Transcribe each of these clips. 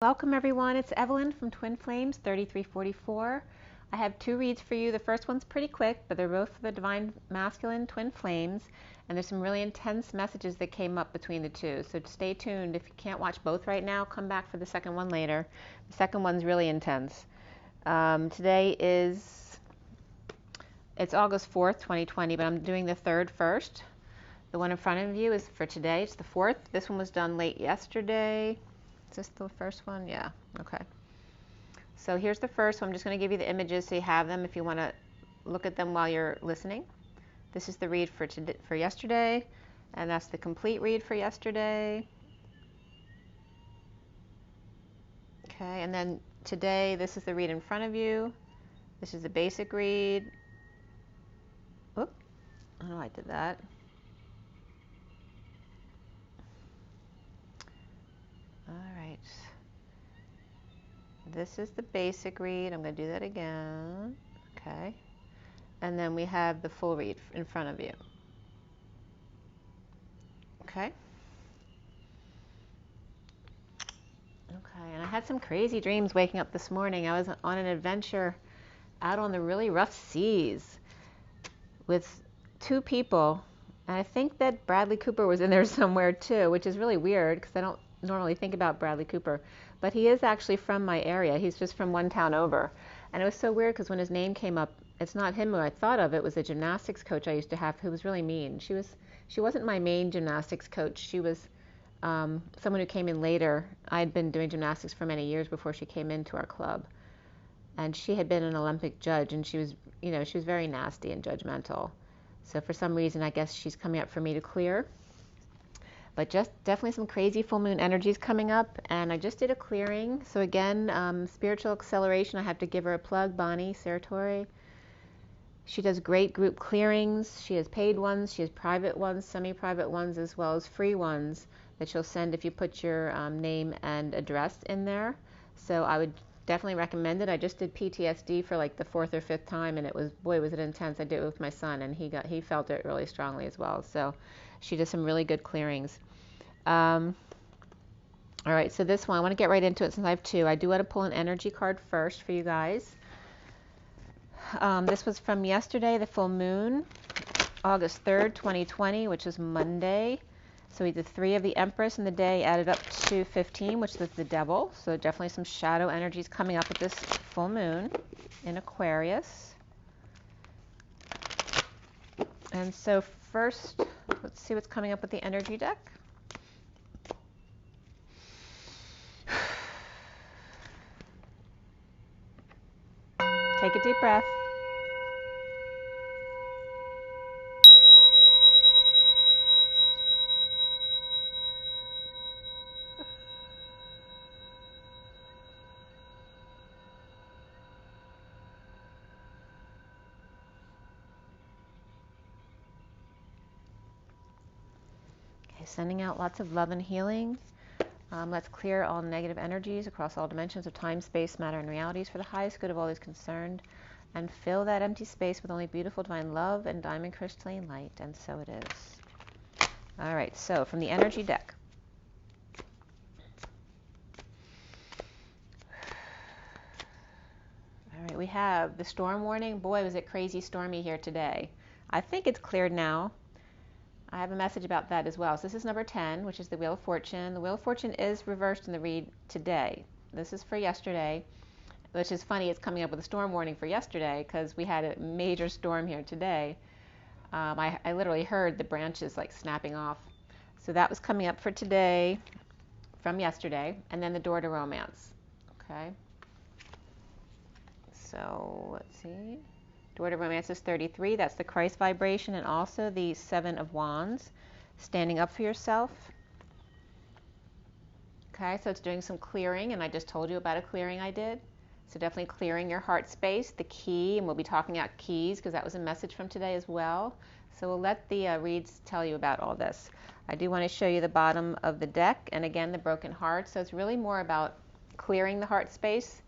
Welcome everyone, it's Evelyn from Twin Flames 3344. I have two reads for you. The first one's pretty quick, but they're both for the Divine Masculine Twin Flames, and there's some really intense messages that came up between the two. So stay tuned. If you can't watch both right now, come back for the second one later. The second one's really intense. Today it's August 4th, 2020, but I'm doing the third first. The one in front of you is for today. It's the 4th. This one was done late yesterday. Is this the first one? Yeah, okay. So here's the first one. I'm just going to give you the images so you have them if you want to look at them while you're listening. This is the read for yesterday, and that's the complete read for yesterday. Okay, and then today, this is the read in front of you. This is the basic read. Oop, I know I did that. All right. This is the basic read. I'm going to do that again. Okay. And then we have the full read in front of you. Okay. Okay. And I had some crazy dreams waking up this morning. I was on an adventure out on the really rough seas with two people. And I think that Bradley Cooper was in there somewhere too, which is really weird because I don't normally think about Bradley Cooper. But he is actually from my area. He's just from one town over. And it was so weird because when his name came up, it's not him who I thought of. It was a gymnastics coach I used to have who was really mean. She wasn't my main gymnastics coach. She was someone who came in later. I had been doing gymnastics for many years before she came into our club. And she had been an Olympic judge, and she was very nasty and judgmental. So for some reason, I guess she's coming up for me to clear. But just definitely some crazy full moon energies coming up, and I just did a clearing. So again, spiritual acceleration, I have to give her a plug, Bonnie Saratori. She does great group clearings. She has paid ones, she has private ones, semi-private ones, as well as free ones that she'll send if you put your name and address in there. So I would definitely recommend it. I just did PTSD for like the 4th or 5th time, and it was, boy, was it intense. I did it with my son, and he felt it really strongly as well. So she does some really good clearings. All right, so this one, I want to get right into it since I have two. I do want to pull an energy card first for you guys. This was from yesterday, the full moon, August 3rd, 2020, which is Monday. So we did 3 of the Empress in the day, added up to 15, which was the Devil. So definitely some shadow energies coming up with this full moon in Aquarius. And so first, let's see what's coming up with the energy deck. Take a deep breath. Okay, sending out lots of love and healing. Let's clear all negative energies across all dimensions of time, space, matter, and realities for the highest good of all those concerned, and fill that empty space with only beautiful divine love and diamond crystalline light, and so it is. All right, so from the energy deck. All right, we have the storm warning. Boy, was it crazy stormy here today. I think it's cleared now. I have a message about that as well. So this is number 10, which is the Wheel of Fortune. The Wheel of Fortune is reversed in the read today. This is for yesterday, which is funny. It's coming up with a storm warning for yesterday because we had a major storm here today. I literally heard the branches like snapping off. So that was coming up for today from yesterday. And then the Door to Romance. Okay. So let's see. Door to Romance is 33. That's the Christ vibration, and also the 7 of Wands, standing up for yourself. Okay, so it's doing some clearing, and I just told you about a clearing I did. So definitely clearing your heart space, the key, and we'll be talking about keys because that was a message from today as well. So we'll let the reads tell you about all this. I do want to show you the bottom of the deck, and again, the broken heart. So it's really more about clearing the heart space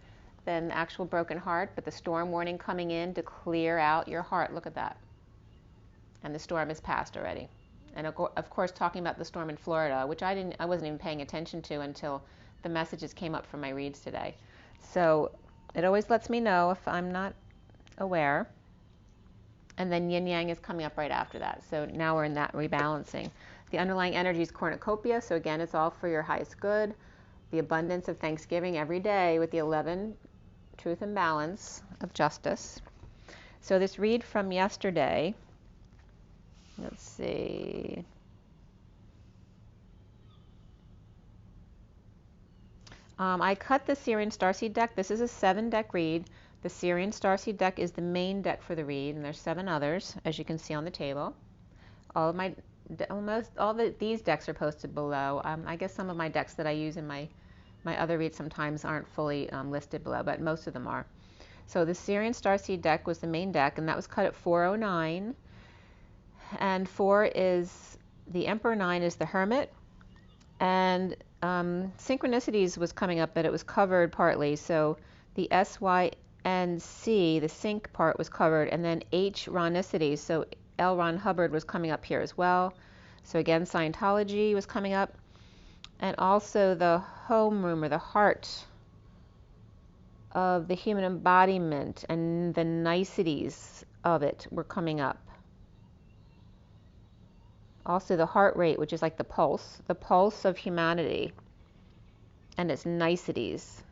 than the actual broken heart, but the storm warning coming in to clear out your heart. Look at that. And the storm has passed already. And of course, talking about the storm in Florida, which I wasn't even paying attention to until the messages came up from my reads today. So it always lets me know if I'm not aware. And then yin yang is coming up right after that. So now we're in that rebalancing. The underlying energy is cornucopia. So again, it's all for your highest good. The abundance of Thanksgiving every day with the 11, truth and balance of justice. So this read from yesterday, let's see. I cut the SIRIAN Starseed deck. This is a 7-deck read. The SIRIAN Starseed deck is the main deck for the read, and there's 7 others, as you can see on the table. These decks are posted below. I guess some of my decks that I use in my other reads sometimes aren't fully listed below, but most of them are. So the SIRIAN Starseed deck was the main deck, and that was cut at 409. And 4 is the Emperor, 9 is the Hermit, and synchronicities was coming up, but it was covered partly. So the SYNC, the sync part was covered, and then H Ronicity, so L. Ron Hubbard was coming up here as well. So again, Scientology was coming up, and also the home room, or the heart of the human embodiment, and the niceties of it were coming up. Also the heart rate, which is like the pulse of humanity, and its niceties,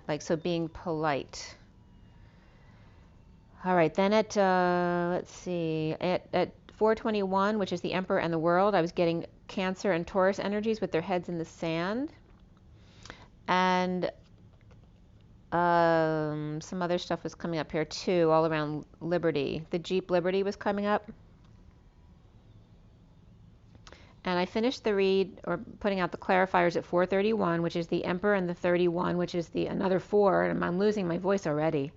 like, so being polite. All right, then at let's see, at 421, which is the Emperor and the World, I was getting Cancer and Taurus energies with their heads in the sand, and some other stuff was coming up here too, all around Liberty. The Jeep Liberty was coming up. And I finished the read, or putting out the clarifiers, at 431, which is the Emperor, and the 31, which is the another 4, and I'm losing my voice already.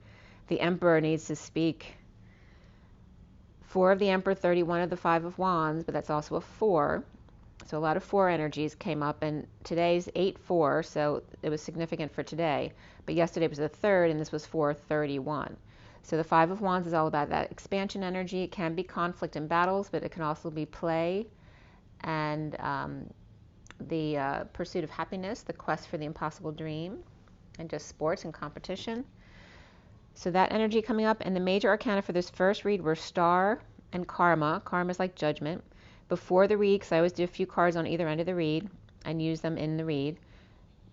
The Emperor needs to speak. 4 of the Emperor, 31 of the 5 of Wands, but that's also a 4. So a lot of 4 energies came up, and today's 8-4, so it was significant for today. But yesterday was the 3rd, and this was 431. So the 5 of Wands is all about that expansion energy. It can be conflict and battles, but it can also be play, and the pursuit of happiness, the quest for the impossible dream, and just sports and competition. So that energy coming up, and the major arcana for this first read were Star and Karma. Karma is like judgment. Before the read, because I always do a few cards on either end of the read and use them in the read.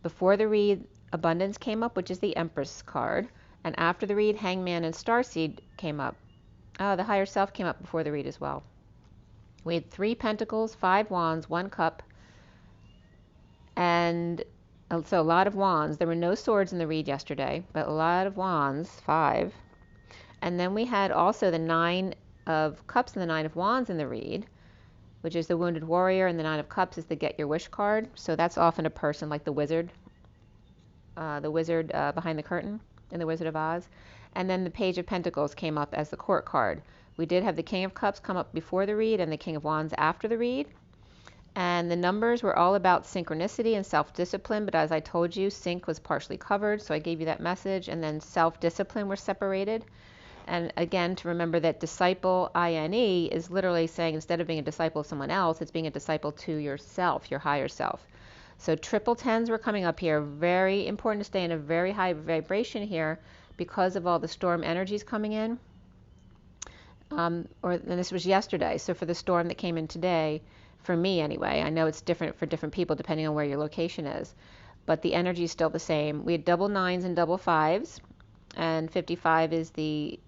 Before the read, Abundance came up, which is the Empress card, and after the read, Hangman and Starseed came up. The Higher Self came up before the read as well. We had 3 Pentacles, 5 Wands, 1 Cup, and so a lot of Wands. There were no swords in the read yesterday, but a lot of Wands, 5. And then we had also the 9 of Cups and the 9 of Wands in the read, which is the Wounded Warrior, and the 9 of Cups is the Get Your Wish card. So that's often a person like the wizard behind the curtain in the Wizard of Oz. And then the Page of Pentacles came up as the Court card. We did have the King of Cups come up before the read and the King of Wands after the read. And the numbers were all about synchronicity and self-discipline, but as I told you, sync was partially covered, so I gave you that message, and then self-discipline were separated. And again, to remember that disciple, I-N-E, is literally saying instead of being a disciple of someone else, it's being a disciple to yourself, your higher self. So triple tens were coming up here. Very important to stay in a very high vibration here because of all the storm energies coming in. And this was yesterday, so for the storm that came in today, for me anyway, I know it's different for different people depending on where your location is, but the energy is still the same. We had double 9s and double 5s, and 55 is the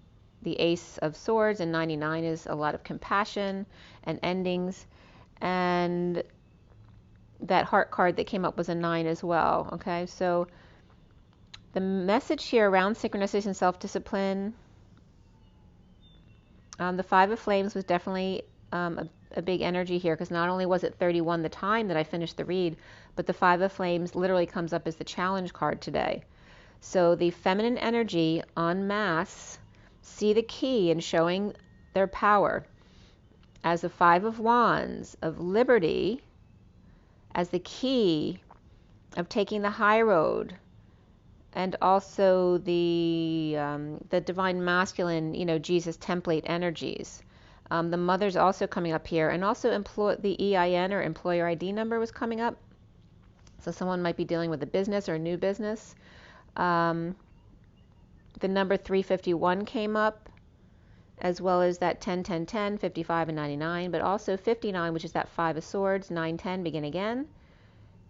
Ace of Swords, and 99 is a lot of compassion and endings, and that heart card that came up was a 9 as well. Okay, so the message here around synchronicity and self-discipline, the 5 of Flames was definitely a big energy here, because not only was it 31 the time that I finished the read, but the 5 of Flames literally comes up as the challenge card today. So the feminine energy en masse see the key in showing their power as the 5 of Wands of liberty, as the key of taking the high road, and also the divine masculine, Jesus template energies. The mother's also coming up here, and also the EIN or employer ID number was coming up. So someone might be dealing with a business or a new business. The number 351 came up, as well as that 10, 10, 10, 55, and 99, but also 59, which is that 5 of Swords, 9, 10, begin again.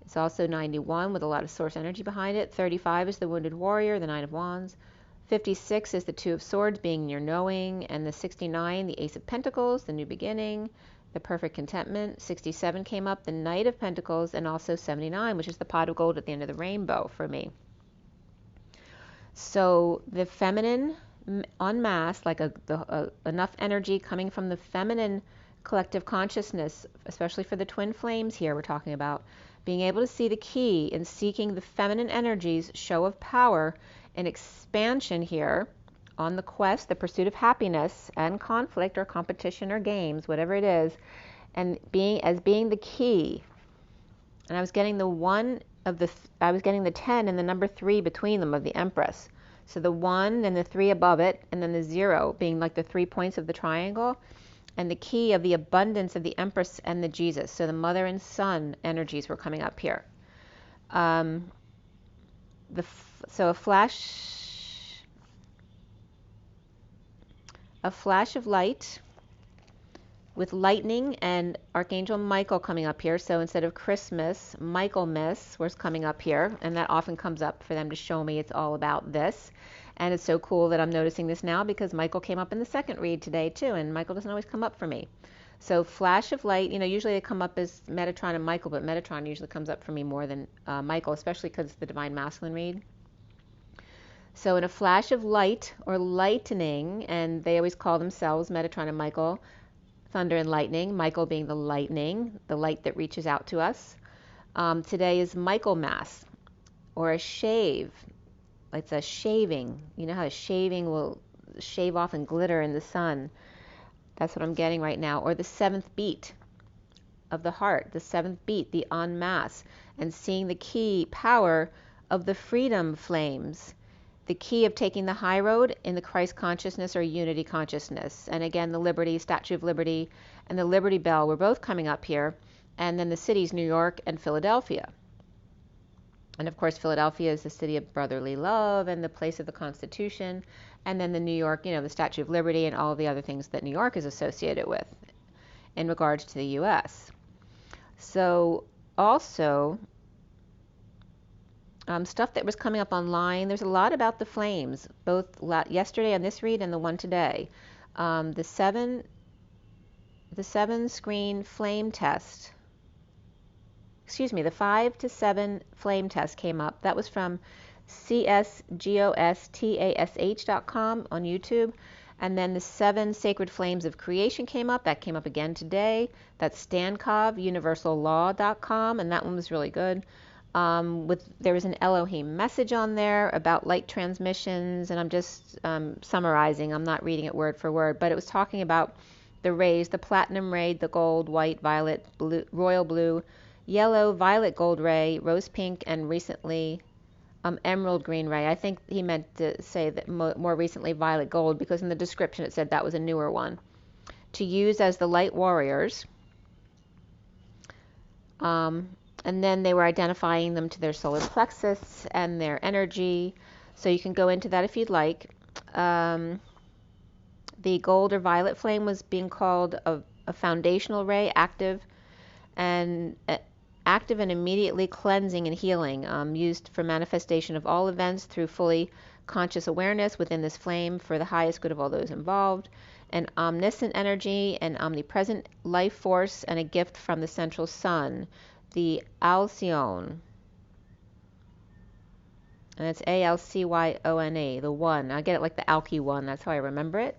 It's also 91 with a lot of source energy behind it. 35 is the Wounded Warrior, the 9 of Wands. 56 is the 2 of Swords, being near knowing, and the 69, the Ace of Pentacles, the new beginning, the perfect contentment. 67 came up, the Knight of Pentacles, and also 79, which is the pot of gold at the end of the rainbow for me. So the feminine en masse, like enough energy coming from the feminine collective consciousness, especially for the twin flames here we're talking about, being able to see the key in seeking the feminine energies, show of power and expansion here on the quest, the pursuit of happiness and conflict or competition or games, whatever it is, and being the key. And I was getting I was getting the 10 and the number 3 between them of the Empress. So the 1 and the 3 above it, and then the 0 being like the 3 points of the triangle, and the key of the abundance of the Empress and the Jesus. So the mother and son energies were coming up here. So a flash of light with lightning and Archangel Michael coming up here. So instead of Christmas, Michaelmas was coming up here, and that often comes up for them to show me it's all about this. And it's so cool that I'm noticing this now because Michael came up in the second read today too, and Michael doesn't always come up for me. So flash of light, usually they come up as Metatron and Michael, but Metatron usually comes up for me more than Michael, especially because it's the Divine Masculine read. So in a flash of light or lightning, and they always call themselves, Metatron and Michael, thunder and lightning, Michael being the lightning, the light that reaches out to us. Today is Michaelmas, or a shave. It's a shaving. You know how a shaving will shave off and glitter in the sun. That's what I'm getting right now. Or the 7th beat of the heart, the 7th beat, the en masse, and seeing the key power of the freedom flames, the key of taking the high road in the Christ consciousness or unity consciousness. And again, the Liberty, Statue of Liberty, and the Liberty Bell were both coming up here. And then the cities, New York and Philadelphia. And of course, Philadelphia is the city of brotherly love and the place of the Constitution. And then the New York, the Statue of Liberty and all the other things that New York is associated with in regards to the U.S. So also, stuff that was coming up online, there's a lot about the flames, both yesterday on this read and the one today. The seven screen flame test. The 5 to 7 flame test came up. That was from csgostash.com on YouTube. And then the 7 sacred flames of creation came up. That came up again today. That's Stankov, universallaw.com, and that one was really good. There was an Elohim message on there about light transmissions, and I'm just summarizing. I'm not reading it word for word, but it was talking about the rays, the platinum ray, the gold, white, violet, blue, royal blue, yellow, violet gold ray, rose pink, and recently emerald green ray. I think he meant to say that more recently violet gold, because in the description it said that was a newer one. To use as the light warriors. And then they were identifying them to their solar plexus and their energy. So you can go into that if you'd like. The gold or violet flame was being called a foundational ray, active and immediately cleansing and healing, used for manifestation of all events through fully conscious awareness within this flame for the highest good of all those involved. An omniscient energy, an omnipresent life force, and a gift from the central sun, the Alcyone. And it's Alcyone, the one. I get it like the Alky one, that's how I remember it.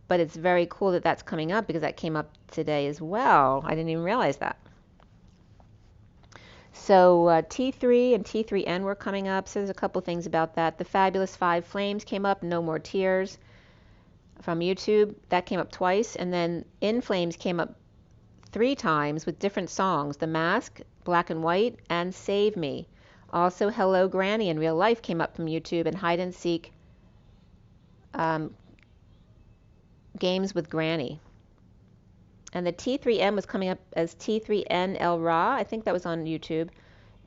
But it's very cool that that's coming up, because that came up today as well. I didn't even realize that. So T3 and T3N were coming up, so there's a couple things about that. The Fabulous 5 Flames came up, No More Tears, from YouTube. That came up twice. And then In Flames came up 3 times with different songs. The Mask, Black and White, and Save Me. Also, Hello Granny in Real Life came up from YouTube, and Hide and Seek, Games with Granny. And the T3M was coming up as T3N El Ra. I think that was on YouTube.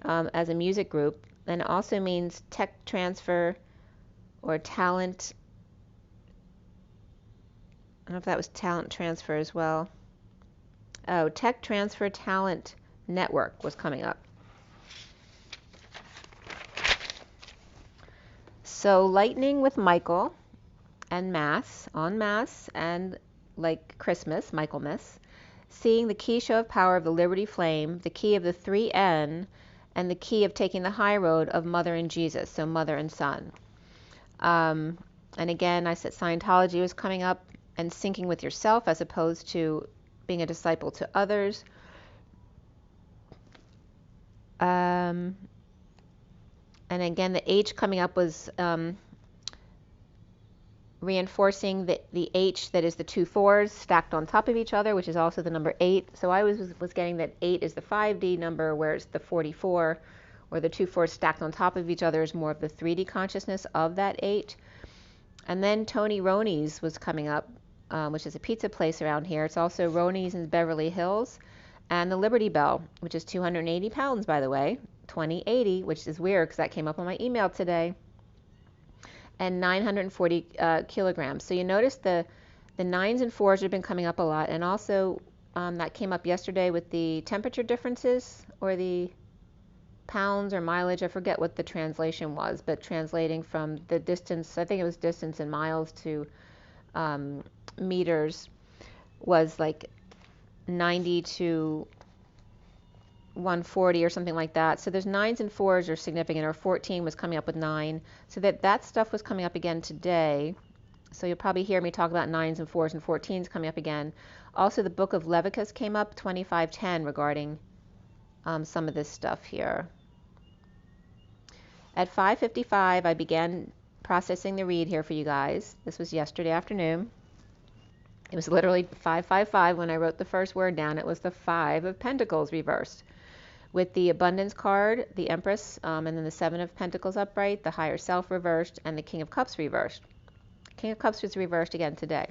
as a music group, and it also means tech transfer or talent. I don't know if that was talent transfer as well. Oh, tech transfer talent network was coming up. So lightning with Michael and Mass, on Mass, and like Christmas, Michaelmas, seeing the key show of power of the Liberty Flame, the key of the 3N, and the key of taking the high road of Mother and Jesus, so Mother and Son. And again, I said Scientology was coming up, and syncing with yourself as opposed to being a disciple to others. And again, the H coming up was reinforcing the H that is the two 4s stacked on top of each other, which is also the number 8. So I was getting that 8 is the 5D number, whereas the 44, or the two 4s stacked on top of each other, is more of the 3D consciousness of that 8. And then Tony Roney's was coming up, which is a pizza place around here. It's also Roney's in Beverly Hills. And the Liberty Bell, which is 280 pounds, by the way, 2080, which is weird because that came up on my email today, and 940 kilograms. So you notice the 9s and 4s have been coming up a lot, and also that came up yesterday with the temperature differences, or the pounds or mileage. I forget what the translation was, but translating from the distance, I think it was distance in miles to meters, was like 90 to 140 or something like that. So there's 9s and 4s are significant, or 14 was coming up with 9. So that stuff was coming up again today. So you'll probably hear me talk about 9s and 4s and 14s coming up again. Also, the book of Leviticus came up, 2510, regarding some of this stuff here. At 5:55, I began processing the read here for you guys. This was yesterday afternoon. It was literally 555 when I wrote the first word down. It was the 5 of Pentacles reversed, with the Abundance card, the Empress, and then the 7 of Pentacles upright, the Higher Self reversed, and the King of Cups reversed. King of Cups was reversed again today.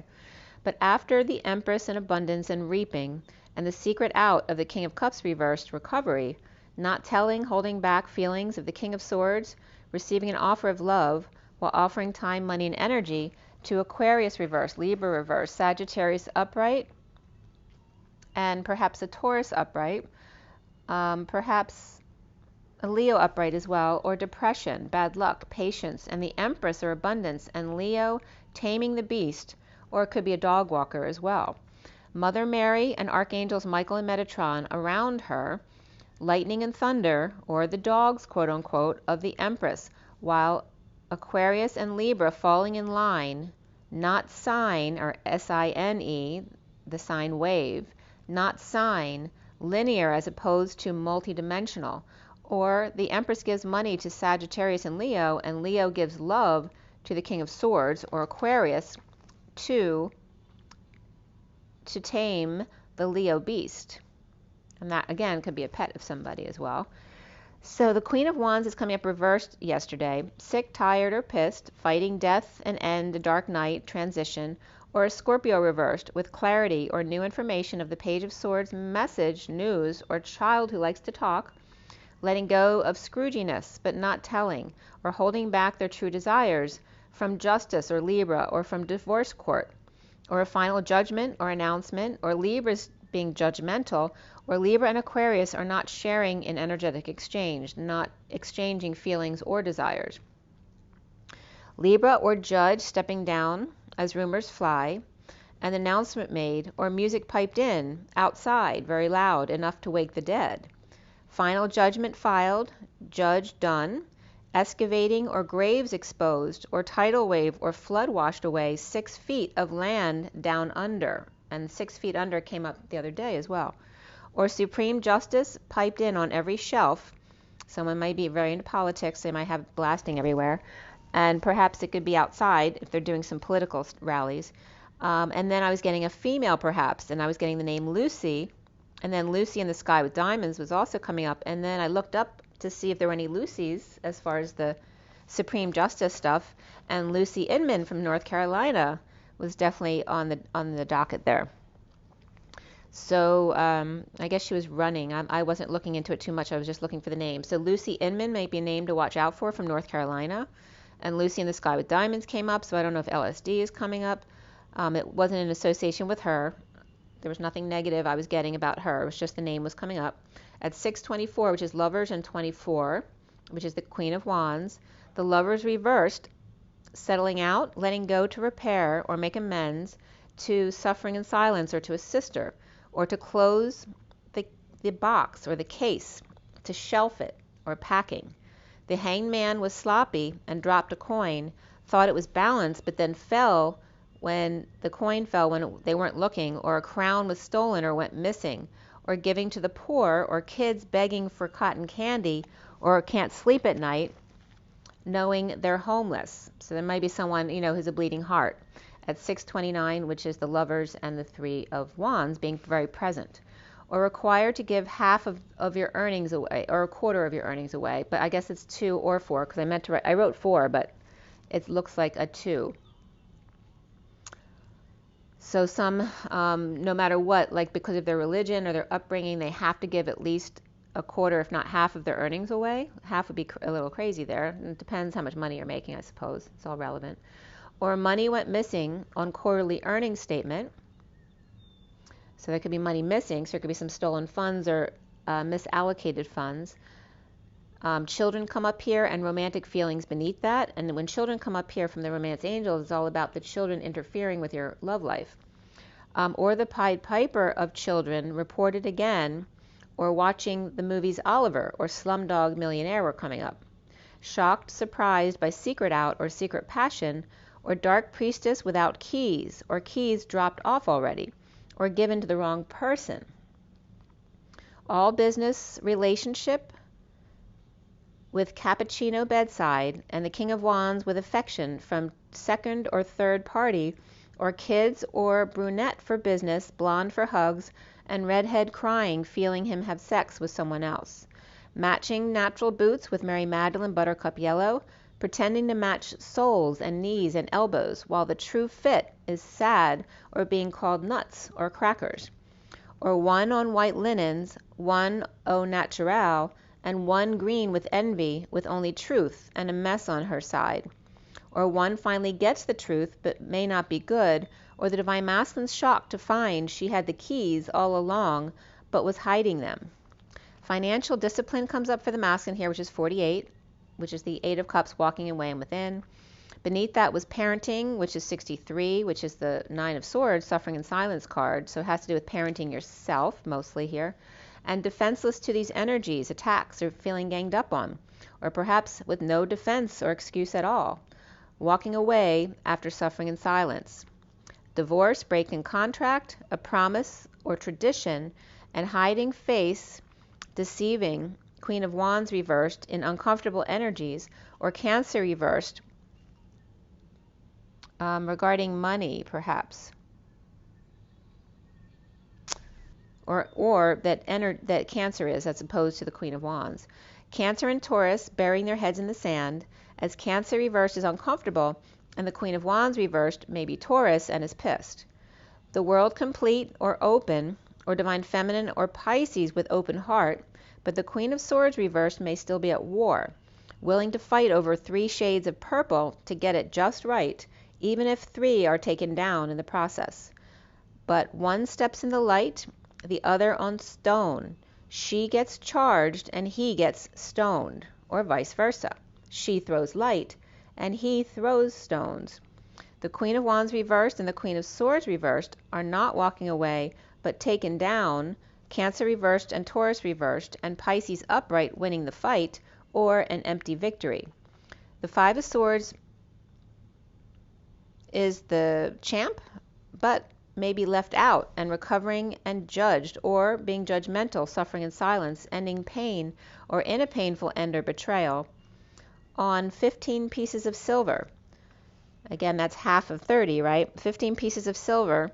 But after the Empress and Abundance and reaping, and the secret out of the King of Cups reversed, recovery, not telling, holding back feelings of the King of Swords, receiving an offer of love while offering time, money, and energy, to Aquarius reverse, Libra reverse, Sagittarius upright, and perhaps a Taurus upright, perhaps a Leo upright as well, or depression, bad luck, patience, and the Empress or Abundance, and Leo taming the beast, or it could be a dog walker as well. Mother Mary and Archangels Michael and Metatron around her, lightning and thunder, or the dogs, quote unquote, of the Empress, while Aquarius and Libra falling in line, not sign, or S-I-N-E, the sign wave, not sign, linear as opposed to multidimensional. Or the Empress gives money to Sagittarius and Leo gives love to the King of Swords, or Aquarius, to tame the Leo beast. And that, again, could be a pet of somebody as well. So the Queen of Wands is coming up reversed yesterday, sick, tired, or pissed, fighting death and end, a dark night, transition, or a Scorpio reversed with clarity or new information of the Page of Swords, message, news, or child who likes to talk, letting go of Scrooginess but not telling, or holding back their true desires, from justice or Libra, or from divorce court, or a final judgment or announcement, or Libra's being judgmental, or Libra and Aquarius are not sharing in energetic exchange, not exchanging feelings or desires. Libra or judge stepping down as rumors fly, an announcement made, or music piped in, outside, very loud, enough to wake the dead. Final judgment filed, judge done, excavating or graves exposed, or tidal wave or flood washed away 6 feet of land down under. And 6 feet under came up the other day as well. Or supreme justice piped in on every shelf. Someone might be very into politics. They might have blasting everywhere. And perhaps it could be outside if they're doing some political rallies. And then I was getting a female perhaps, and I was getting the name Lucy. And then Lucy in the Sky with Diamonds was also coming up. And then I looked up to see if there were any Lucys as far as the Supreme Justice stuff. And Lucy Inman from North Carolina was definitely on the docket there. So I guess she was running. I wasn't looking into it too much. I was just looking for the name. So Lucy Inman may be a name to watch out for from North Carolina. And Lucy in the Sky with Diamonds came up, so I don't know if LSD is coming up. It wasn't in association with her. There was nothing negative I was getting about her. It was just the name was coming up. At 624, which is Lovers, and 24, which is the Queen of Wands, the Lovers reversed, settling out, letting go to repair or make amends to suffering in silence or to a sister, or to close the box or the case, to shelf it, or packing. The Hanged Man was sloppy and dropped a coin, thought it was balanced, but then fell when the coin fell when they weren't looking, or a crown was stolen or went missing, or giving to the poor, or kids begging for cotton candy, or can't sleep at night knowing they're homeless. So there might be someone, who's a bleeding heart. At 629, which is the Lovers and the Three of Wands, being very present. Or required to give half of your earnings away, or a quarter of your earnings away. But I guess it's 2 or 4, because I meant to write, I wrote 4, but it looks like a 2. So some, no matter what, like because of their religion or their upbringing, they have to give at least a quarter, if not half of their earnings away. Half would be a little crazy there. It depends how much money you're making, I suppose. It's all relevant. Or money went missing on quarterly earnings statement. So there could be money missing, so there could be some stolen funds or misallocated funds. Children come up here and romantic feelings beneath that. And when children come up here from the romance angels, it's all about the children interfering with your love life. Or the Pied Piper of children reported again, or watching the movies Oliver or Slumdog Millionaire were coming up. Shocked, surprised by secret out or secret passion, or dark priestess without keys, or keys dropped off already, or given to the wrong person. All business relationship with cappuccino bedside, and the King of Wands with affection from second or third party, or kids or brunette for business, blonde for hugs, and redhead crying feeling him have sex with someone else. Matching natural boots with Mary Magdalene Buttercup Yellow, pretending to match soles and knees and elbows, while the true fit is sad or being called nuts or crackers. Or one on white linens, one au naturel, and one green with envy, with only truth and a mess on her side. Or one finally gets the truth but may not be good, or the Divine Masculine's shocked to find she had the keys all along but was hiding them. Financial discipline comes up for the masculine here, which is 48, which is the 8 of Cups, walking away and within. Beneath that was parenting, which is 63, which is the 9 of Swords, suffering in silence card. So it has to do with parenting yourself, mostly here. And defenseless to these energies, attacks, or feeling ganged up on. Or perhaps with no defense or excuse at all. Walking away after suffering in silence. Divorce, breaking contract, a promise or tradition, and hiding face, deceiving, Queen of Wands reversed in uncomfortable energies, or Cancer reversed regarding money, perhaps. Or that Cancer is, as opposed to the Queen of Wands. Cancer and Taurus burying their heads in the sand, as Cancer reversed is uncomfortable, and the Queen of Wands reversed may be Taurus and is pissed. The World complete or open, or Divine Feminine or Pisces with open heart, but the Queen of Swords reversed may still be at war, willing to fight over 3 shades of purple to get it just right, even if 3 are taken down in the process. But one steps in the light, the other on stone. She gets charged and he gets stoned, or vice versa. She throws light and he throws stones. The Queen of Wands reversed and the Queen of Swords reversed are not walking away, but taken down, Cancer reversed and Taurus reversed, and Pisces upright winning the fight, or an empty victory. The 5 of Swords is the champ, but may be left out and recovering and judged, or being judgmental, suffering in silence, ending pain, or in a painful end or betrayal, on 15 pieces of silver. Again, that's half of 30, right? 15 pieces of silver.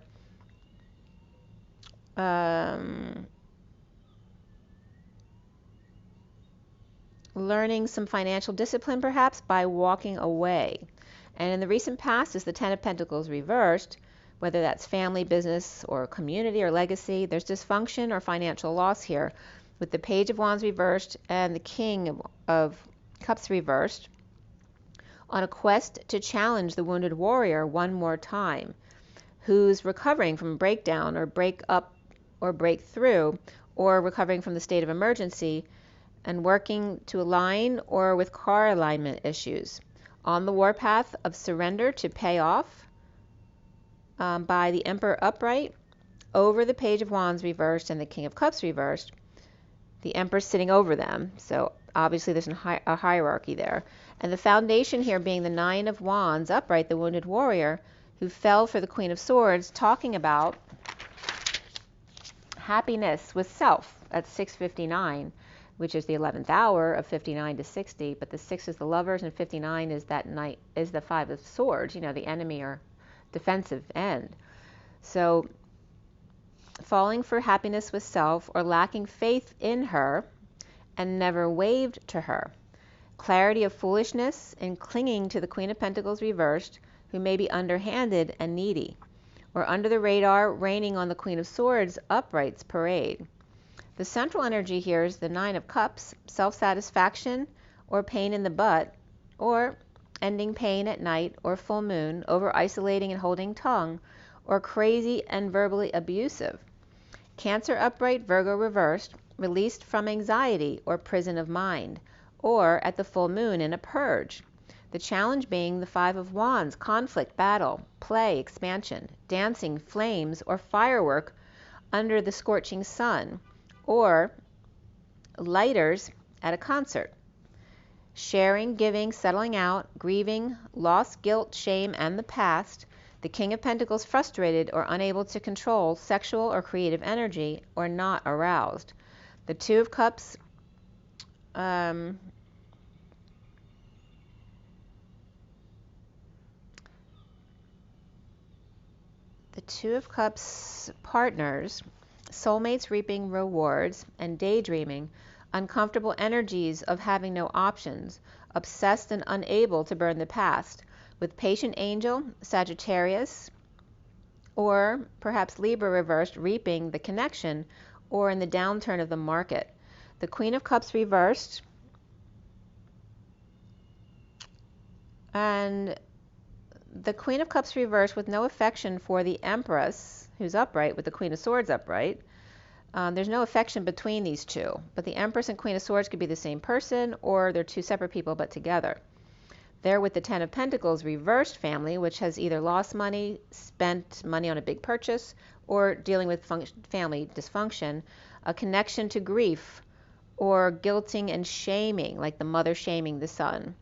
Learning some financial discipline, perhaps, by walking away. And in the recent past is the 10 of Pentacles reversed, whether that's family, business, or community or legacy. There's dysfunction or financial loss here with the Page of Wands reversed and the King of Cups reversed, on a quest to challenge the wounded warrior one more time, who's recovering from a breakdown or break up or break through, or recovering from the state of emergency and working to align or with car alignment issues. On the warpath of surrender to pay off by the Emperor upright over the Page of Wands reversed and the King of Cups reversed. The Emperor sitting over them, so obviously there's a hierarchy there. And the foundation here being the Nine of Wands upright, the wounded warrior who fell for the Queen of Swords, talking about happiness with self at 6:59, which is the 11th hour of 59 to 60, but the 6 is the lovers and 59 is that night, is the 5 of Swords, you know, the enemy or defensive end. So falling for happiness with self or lacking faith in her and never waved to her. Clarity of foolishness and clinging to the Queen of Pentacles reversed, who may be underhanded and needy, or under the radar raining on the Queen of Swords upright's parade. The central energy here is the Nine of Cups, self-satisfaction or pain in the butt, or ending pain at night or full moon, over isolating and holding tongue, or crazy and verbally abusive. Cancer upright, Virgo reversed, released from anxiety or prison of mind, or at the full moon in a purge. The challenge being the Five of Wands, conflict, battle, play, expansion, dancing, flames, or firework under the scorching sun, or lighters at a concert. Sharing, giving, settling out, grieving, loss, guilt, shame, and the past. The King of Pentacles frustrated or unable to control sexual or creative energy or not aroused. The Two of Cups, the Two of Cups partners, soulmates reaping rewards and daydreaming, uncomfortable energies of having no options, obsessed and unable to burn the past, with patient angel, Sagittarius, or perhaps Libra reversed, reaping the connection, or in the downturn of the market. The Queen of Cups reversed, and the Queen of Cups reversed with no affection for the Empress, who's upright, with the Queen of Swords upright. There's no affection between these two, but the Empress and Queen of Swords could be the same person, or they're two separate people but together. They're with the Ten of Pentacles reversed family, which has either lost money, spent money on a big purchase, or dealing with family dysfunction, a connection to grief, or guilting and shaming, like the mother shaming the son.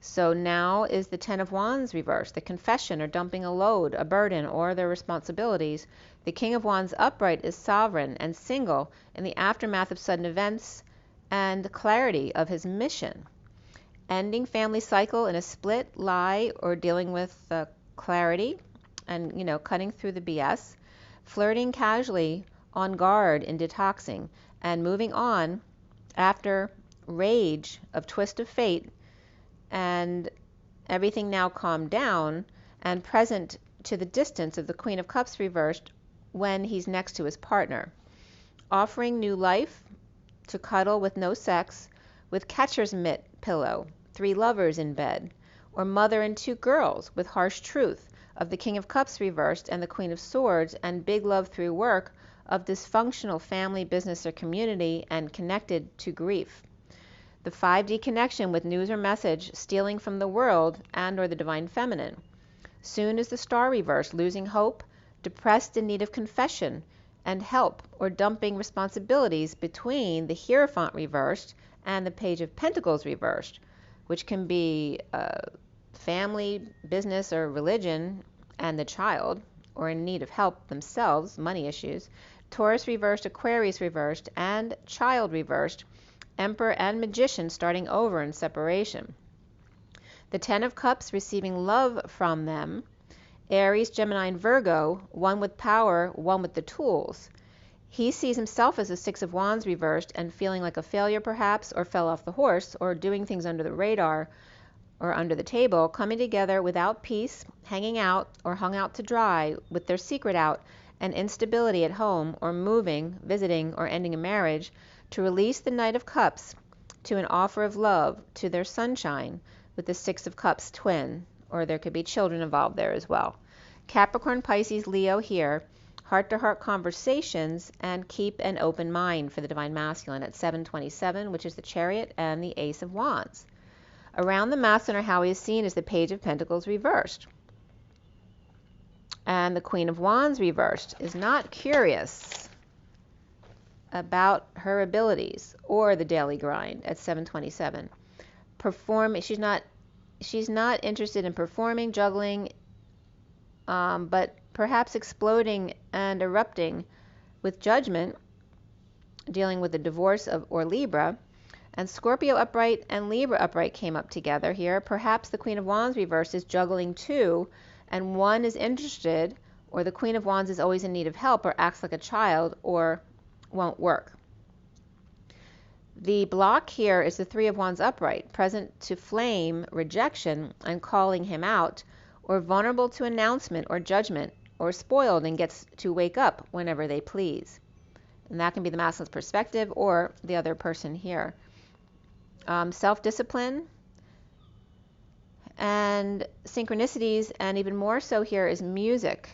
So now is the Ten of Wands reversed, the confession or dumping a load, a burden, or their responsibilities. The King of Wands upright is sovereign and single in the aftermath of sudden events and clarity of his mission. Ending family cycle in a split, lie, or dealing with clarity and, cutting through the BS. Flirting casually, on guard in detoxing, and moving on after rage of twist of fate, and everything now calmed down and present to the distance of the Queen of Cups reversed when he's next to his partner. Offering new life to cuddle with no sex, with catcher's mitt pillow, 3 lovers in bed, or mother and 2 girls with harsh truth of the King of Cups reversed and the Queen of Swords, and big love through work of dysfunctional family, business, or community, and connected to grief. The 5D connection with news or message, stealing from the world and or the divine feminine. Soon is the Star reversed, losing hope, depressed, in need of confession and help, or dumping responsibilities between the Hierophant reversed and the Page of Pentacles reversed, which can be family, business, or religion and the child, or in need of help themselves, money issues. Taurus reversed, Aquarius reversed, and child reversed. Emperor and Magician starting over in separation. The Ten of Cups receiving love from them. Aries, Gemini, and Virgo, one with power, one with the tools. He sees himself as a 6 of Wands reversed and feeling like a failure perhaps, or fell off the horse, or doing things under the radar, or under the table, coming together without peace, hanging out or hung out to dry with their secret out, and instability at home, or moving, visiting, or ending a marriage, to release the Knight of Cups to an offer of love to their sunshine with the Six of Cups twin, or there could be children involved there as well. Capricorn, Pisces, Leo here, heart-to-heart conversations, and keep an open mind for the Divine Masculine at 727, which is the Chariot and the Ace of Wands. Around the Masculine, or how he is seen, is the Page of Pentacles reversed. And the Queen of Wands reversed is not curious about her abilities or the daily grind at 727. She's not interested in performing, juggling, but perhaps exploding and erupting with judgment, dealing with the divorce or Libra. And Scorpio upright and Libra upright came up together here. Perhaps the Queen of Wands reversed is juggling two, and one is interested, or the Queen of Wands is always in need of help, or acts like a child, or won't work. The block here is the Three of Wands upright, present to flame, rejection, and calling him out, or vulnerable to announcement or judgment, or spoiled and gets to wake up whenever they please. And that can be the masculine's perspective or the other person here. Self-discipline and synchronicities, and even more so here is music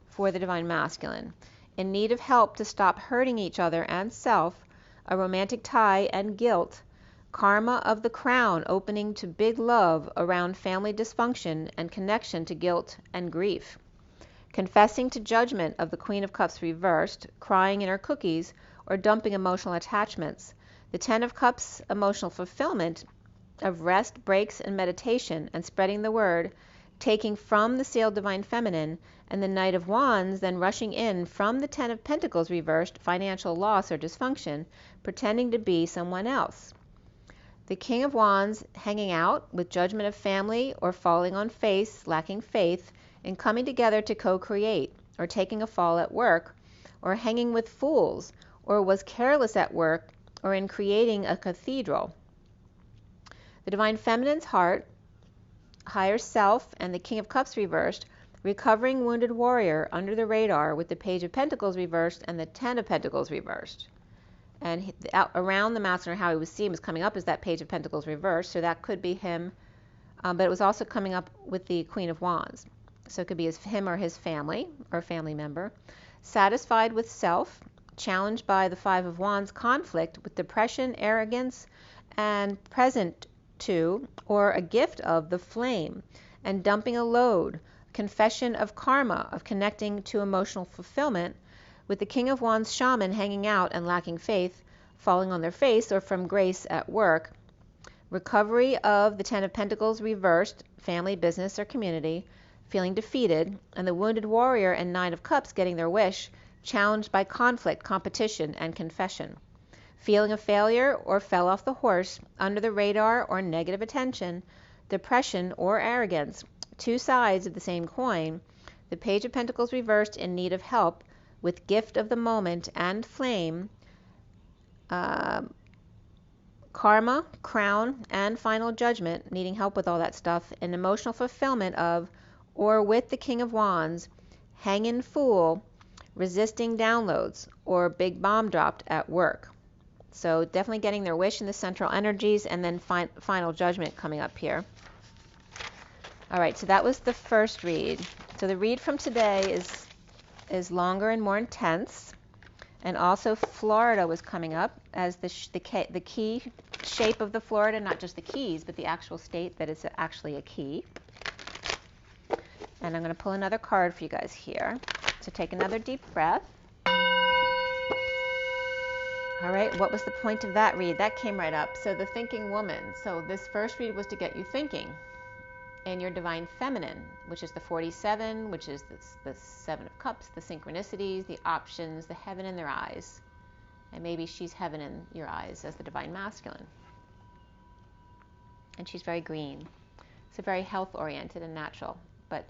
for the Divine Masculine. In need of help to stop hurting each other and self, a romantic tie and guilt, karma of the crown opening to big love around family dysfunction and connection to guilt and grief. Confessing to judgment of the Queen of Cups reversed, crying in her cookies, or dumping emotional attachments. The Ten of Cups, emotional fulfillment of rest, breaks, and meditation, and spreading the word, taking from the sealed Divine Feminine, and the Knight of Wands then rushing in from the Ten of Pentacles reversed, financial loss or dysfunction, pretending to be someone else. The King of Wands hanging out with judgment of family, or falling on face, lacking faith, and coming together to co-create, or taking a fall at work, or hanging with fools, or was careless at work, or in creating a cathedral. The Divine Feminine's heart, higher self, and the King of Cups reversed, recovering wounded warrior under the radar with the Page of Pentacles reversed and the Ten of Pentacles reversed. And around the masculine, how he was seen, was coming up as that Page of Pentacles reversed, so that could be him, but it was also coming up with the Queen of Wands. So it could be him or his family, or family member. Satisfied with self, challenged by the Five of Wands conflict with depression, arrogance, and present to, or a gift of, the flame, and dumping a load, confession of karma, of connecting to emotional fulfillment, with the King of Wands shaman hanging out and lacking faith, falling on their face, or from grace at work. Recovery of the Ten of Pentacles reversed, family, business, or community, feeling defeated, and the wounded warrior and Nine of Cups getting their wish, challenged by conflict, competition, and confession. Feeling a failure or fell off the horse, under the radar or negative attention, depression or arrogance, two sides of the same coin, the Page of Pentacles reversed, in need of help with gift of the moment and flame, karma, crown, and final judgment, needing help with all that stuff, and emotional fulfillment of, or with the King of Wands, hanging fool, resisting downloads, or big bomb dropped at work. So definitely getting their wish in the central energies, and then final judgment coming up here. All right, so that was the first read. So the read from today is longer and more intense, and also Florida was coming up as the key shape of the Florida, not just the keys, but the actual state that it's actually a key. And I'm going to pull another card for you guys here. So take another deep breath. All right, what was the point of that read? That came right up. So the thinking woman. So this first read was to get you thinking in your Divine Feminine, which is the 47, which is the Seven of Cups, the synchronicities, the options, the heaven in their eyes. And maybe she's heaven in your eyes as the Divine Masculine. And she's very green. So very health-oriented and natural, but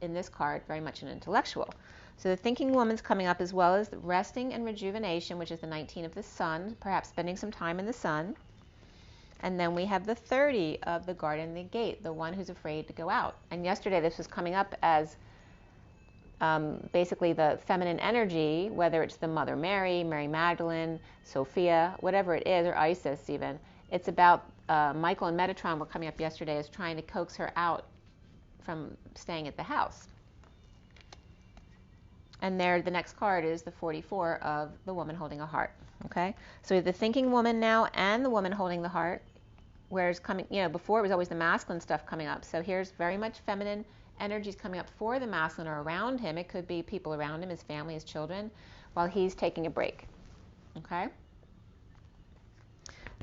in this card, very much an intellectual. So the thinking woman's coming up, as well as the resting and rejuvenation, which is the 19 of the sun, perhaps spending some time in the sun. And then we have the 30 of the guardian, the gate, the one who's afraid to go out. And yesterday this was coming up as basically the feminine energy, whether it's the Mother Mary, Mary Magdalene, Sophia, whatever it is, or Isis even. It's about Michael and Metatron were coming up yesterday as trying to coax her out from staying at the house. And there, the next card is the 44 of the woman holding a heart. Okay, so we have the thinking woman now and the woman holding the heart. Whereas coming, before it was always the masculine stuff coming up. So here's very much feminine energies coming up for the masculine or around him. It could be people around him, his family, his children, while he's taking a break. Okay.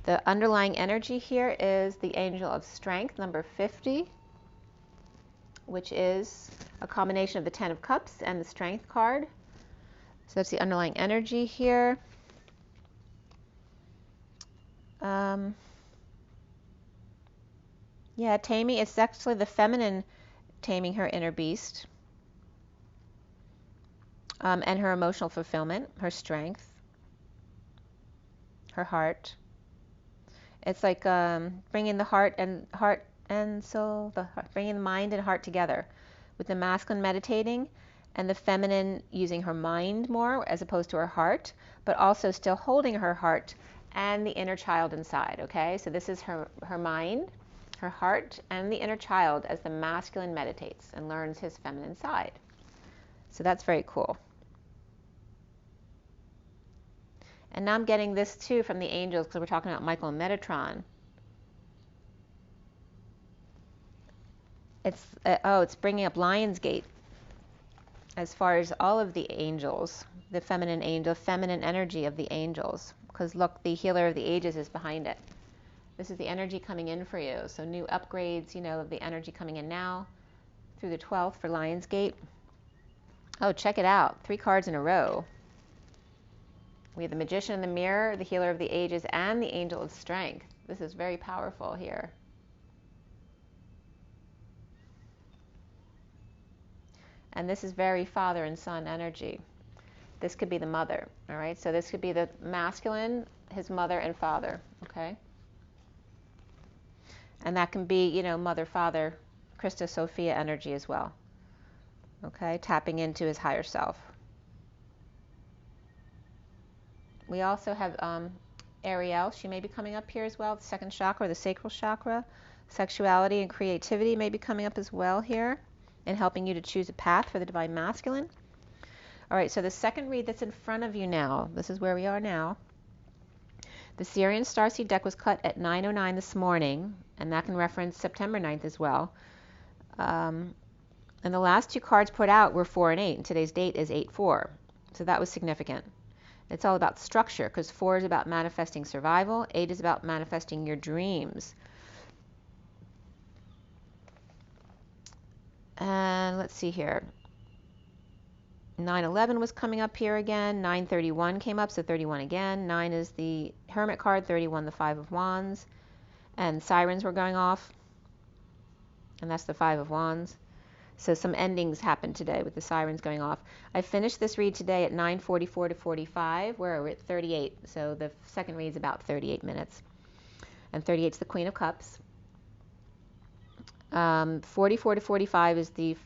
The underlying energy here is the angel of strength, number 50, which is a combination of the 10 of cups and the strength card. So that's the underlying energy here. Yeah, taming, it's actually the feminine taming her inner beast, and her emotional fulfillment, her strength, her heart. It's like bringing the heart and soul, bringing the mind and heart together, with the masculine meditating and the feminine using her mind more as opposed to her heart, but also still holding her heart and the inner child inside. Okay, so this is her mind, her heart, and the inner child as the masculine meditates and learns his feminine side. So that's very cool. And now I'm getting this too from the angels, because we're talking about Michael and Metatron. It's bringing up Lionsgate as far as all of the angels, the feminine angel, feminine energy of the angels. Because look, the healer of the ages is behind it. This is the energy coming in for you. So new upgrades, of the energy coming in now through the 12th for Lionsgate. Oh, check it out. 3 cards in a row. We have the Magician in the Mirror, the Healer of the Ages, and the Angel of Strength. This is very powerful here. And this is very father and son energy. This could be the mother, all right? So this could be the masculine, his mother and father, okay? And that can be, mother, father, Christos, Sophia energy as well, okay? Tapping into his higher self. We also have Ariel. She may be coming up here as well, the second chakra, the sacral chakra. Sexuality and creativity may be coming up as well here and helping you to choose a path for the divine masculine. All right, so the second read that's in front of you now, this is where we are now. The SIRIAN Starseed deck was cut at 9:09 this morning, and that can reference September 9th as well. And the last 2 cards put out were 4 and 8, and today's date is 8/4. So that was significant. It's all about structure, because 4 is about manifesting survival, 8 is about manifesting your dreams. And let's see here. 9/11 was coming up here again. 9/31 came up, so 31 again. 9 is the Hermit card, 31 the 5 of Wands. And sirens were going off. And that's the 5 of Wands. So some endings happened today with the sirens going off. I finished this read today at 9:44 to 45. We're at 38. So the second read's about 38 minutes. And 38 is the Queen of Cups. 44 to 45 is the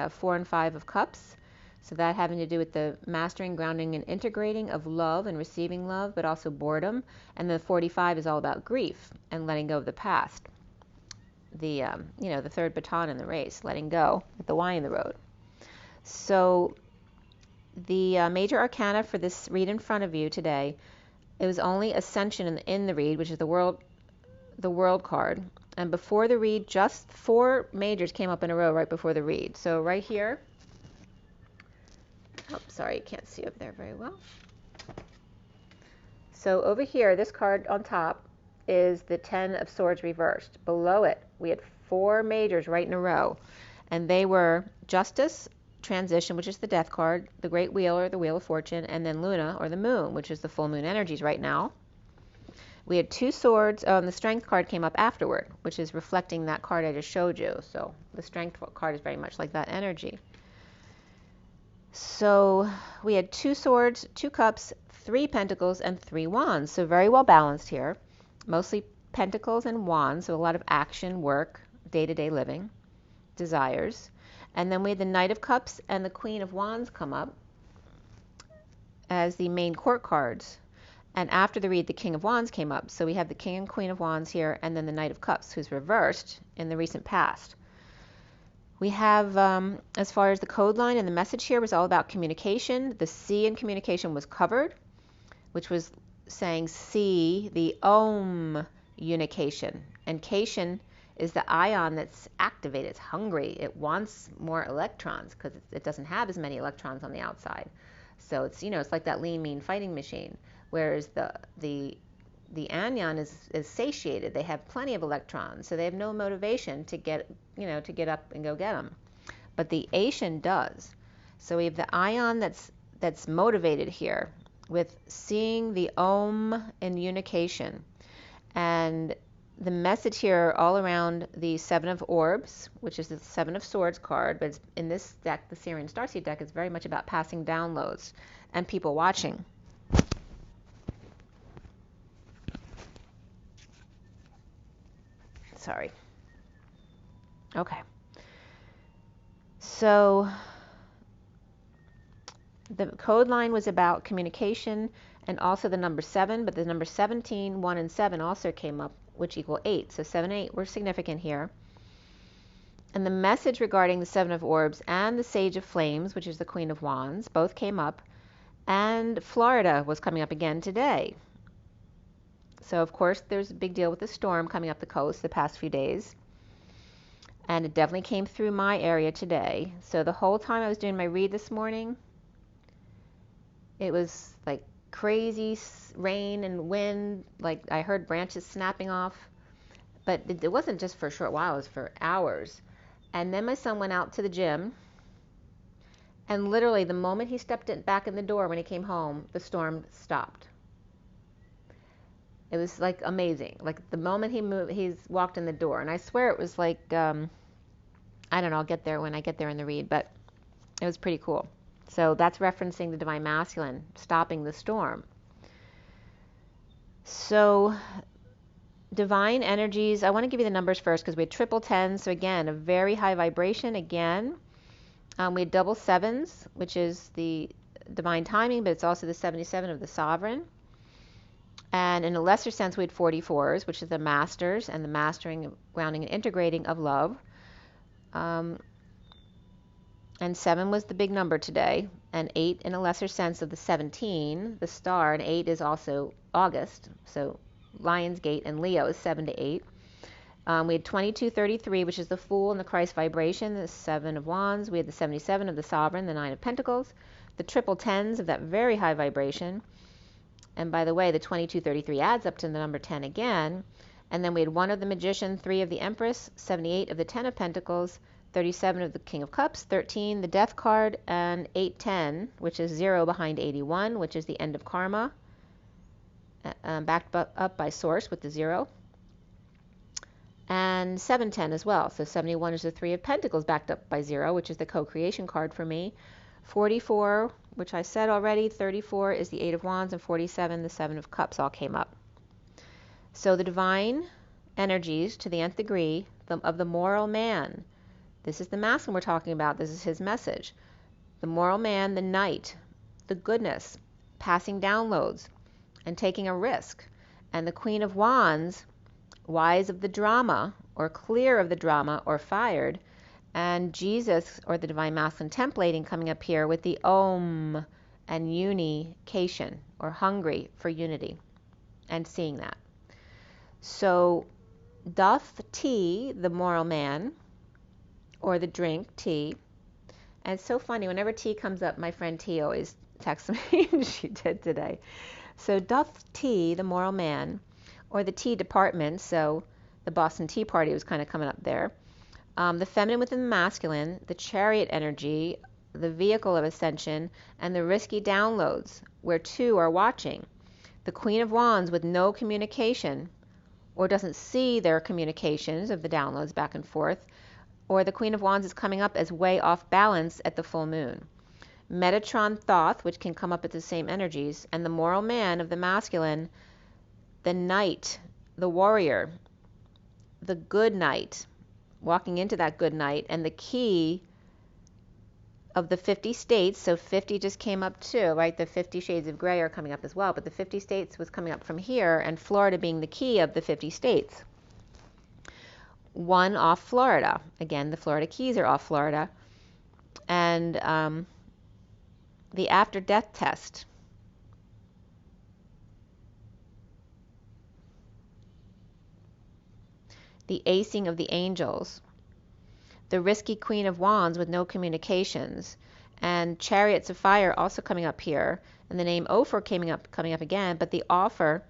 4 and 5 of Cups. So that having to do with the mastering, grounding, and integrating of love and receiving love, but also boredom. And the 45 is all about grief and letting go of the past. The the third baton in the race, letting go with the Y in the road. So the major arcana for this read in front of you today, it was only Ascension in the read, which is the world card. And before the read, just 4 majors came up in a row right before the read. So right here, oh, sorry, you can't see over there very well. So over here, this card on top is the 10 of Swords reversed. Below it, we had 4 majors right in a row. And they were Justice, Transition, which is the Death card, the Great Wheel, or the Wheel of Fortune, and then Luna, or the Moon, which is the full moon energies right now. We had 2 swords, and the Strength card came up afterward, which is reflecting that card I just showed you. So the Strength card is very much like that energy. So we had 2 swords, 2 cups, 3 pentacles, and 3 wands. So very well balanced here. Mostly Pentacles and Wands, so a lot of action, work, day-to-day living, desires. And then we had the Knight of Cups and the Queen of Wands come up as the main court cards. And after the read, the King of Wands came up. So we have the King and Queen of Wands here, and then the Knight of Cups, who's reversed in the recent past. We have, as far as the code line and the message here, was all about communication. The C in communication was covered, which was saying C, the Om unication. And cation is the ion that's activated. It's hungry. It wants more electrons because it doesn't have as many electrons on the outside. So it's, it's like that lean, mean fighting machine. Whereas the anion is satiated. They have plenty of electrons, so they have no motivation to get up and go get them. But the ation does. So we have the ion that's motivated here with seeing the Om in unication. And the message here all around the Seven of Orbs, which is the Seven of Swords card, but in this deck, the SIRIAN Starseed deck, is very much about passing downloads and people watching. Sorry. Okay. So the code line was about communication and also the number 7, but the number 17, 1, and 7 also came up, which equal 8. So 7 and 8 were significant here. And the message regarding the Seven of Orbs and the Sage of Flames, which is the Queen of Wands, both came up. And Florida was coming up again today. So, of course, there's a big deal with the storm coming up the coast the past few days. And it definitely came through my area today. So the whole time I was doing my read this morning, it was like crazy rain and wind. Like I heard branches snapping off. But it wasn't just for a short while. It was for hours. And then my son went out to the gym. And literally the moment he stepped back in the door when he came home, the storm stopped. It was like amazing. Like the moment he's walked in the door. And I swear it was like, I don't know, I'll get there when I get there in the read, but it was pretty cool. So that's referencing the Divine Masculine, stopping the storm. So divine energies, I want to give you the numbers first because we had triple 10s. So again, a very high vibration again. We had double 7s, which is the divine timing, but it's also the 77 of the sovereign. And in a lesser sense, we had 44s, which is the masters and the mastering, grounding, and integrating of love. And 7 was the big number today. And 8 in a lesser sense of the 17, the star, and 8 is also August. So Lion's Gate and Leo is 7 to 8. We had 2233, which is the Fool and the Christ vibration, the 7 of Wands. We had the 77 of the Sovereign, the 9 of Pentacles, the triple 10s of that very high vibration. And by the way, the 2233 adds up to the number 10 again. And then we had 1 of the Magician, 3 of the Empress, 78 of the 10 of Pentacles, 37 of the King of Cups, 13 the Death card, and 810, which is 0 behind 81, which is the end of karma, backed up by Source with the 0. And 710 as well. So 71 is the 3 of Pentacles backed up by 0, which is the co-creation card for me. 44, which I said already, 34 is the 8 of Wands, and 47, the 7 of Cups all came up. So the divine energies, to the nth degree, of the moral man. This is the masculine we're talking about. This is his message. The moral man, the knight, the goodness, passing downloads, and taking a risk. And the Queen of Wands, wise of the drama, or clear of the drama, or fired. And Jesus, or the Divine Masculine templating, coming up here with the Om and unication, or hungry for unity, and seeing that. So doth tea, the moral man, or the drink, tea. And it's so funny, whenever tea comes up, my friend T always texts me, and she did today. So doth tea, the moral man, or the tea department, so the Boston Tea Party was kind of coming up there. The feminine within the masculine, the chariot energy, the vehicle of ascension, and the risky downloads, where 2 are watching. The Queen of Wands with no communication, or doesn't see their communications of the downloads back and forth, or the Queen of Wands is coming up as way off balance at the full moon. Metatron Thoth, which can come up at the same energies, and the moral man of the masculine, the knight the warrior, the good knight, walking into that good knight, and the key of the 50 states. So 50 just came up too, right? The 50 shades of gray are coming up as well, but the 50 states was coming up from here, and Florida being the key of the 50 states. One off Florida. Again, the Florida keys are off Florida. And the after death test. The acing of the angels. The risky Queen of Wands with no communications. And Chariots of Fire also coming up here. And the name Ophir coming up again, but the offer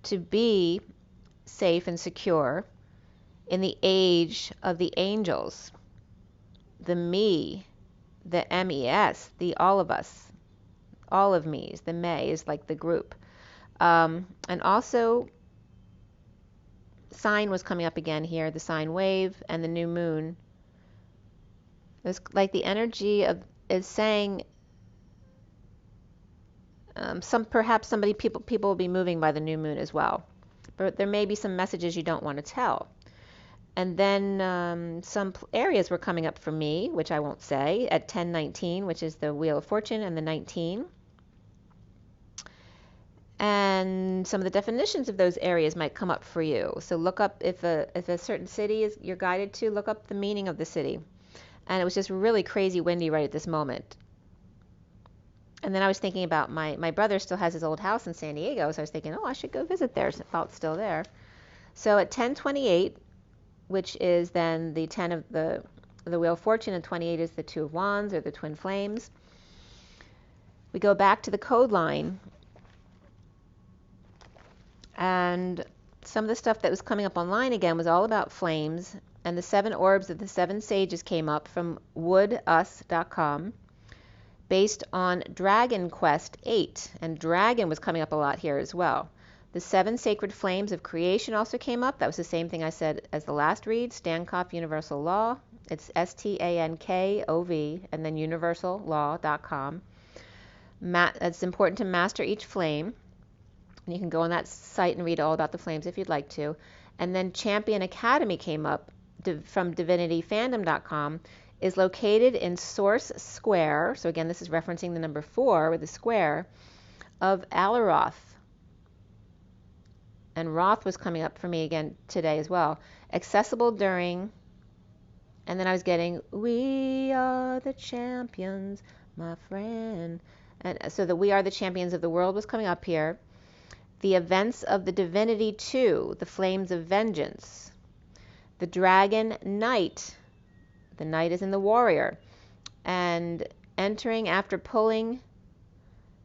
to be safe and secure in the age of the angels. The me, the MES, the all of us, all of me's. The may is like the group. And also sign was coming up again here, the sine wave and the new moon. It was like the energy of is saying perhaps people will be moving by the new moon as well. But there may be some messages you don't want to tell. And then some areas were coming up for me, which I won't say, at 1019, which is the Wheel of Fortune, and the 19. And some of the definitions of those areas might come up for you. So look up, if a certain city you're guided to, look up the meaning of the city. And it was just really crazy windy right at this moment. And then I was thinking about my brother still has his old house in San Diego, so I was thinking, oh, I should go visit there while it's still there. So at 1028, which is then the 10 of the Wheel of Fortune, and 28 is the Two of Wands, or the Twin Flames. We go back to the code line, and some of the stuff that was coming up online again was all about flames, and the 7 orbs of the 7 sages came up from woodus.com, based on Dragon Quest 8, and dragon was coming up a lot here as well. The 7 sacred flames of creation also came up. That was the same thing I said as the last read, Stankov Universal Law. It's STANKOV, and then universallaw.com. It's important to master each flame. And you can go on that site and read all about the flames if you'd like to. And then Champion Academy came up from divinityfandom.com, is located in Source Square. So again, this is referencing the number 4 with the square of Alaroth. And Roth was coming up for me again today as well. Accessible during, and then I was getting, we are the champions, my friend. And so the We Are the Champions of the World was coming up here. The events of the Divinity 2, the Flames of Vengeance. The Dragon Knight. The Knight is in the Warrior. And entering after pulling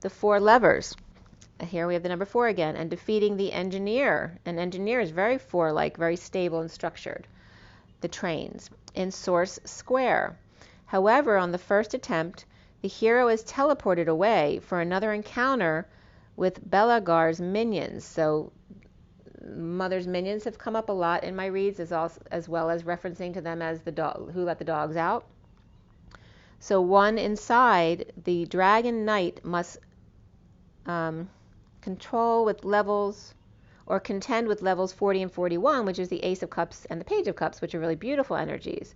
the 4 levers. Here we have the number 4 again, and defeating the Engineer. An Engineer is very 4-like, very stable and structured. The Trains in Source Square. However, on the first attempt, the hero is teleported away for another encounter with Belagar's minions. So Mother's minions have come up a lot in my reads, as well as referencing to them as the dog who let the dogs out. So one inside, the Dragon Knight must control with levels, or contend with levels 40 and 41, which is the Ace of Cups and the Page of Cups, which are really beautiful energies.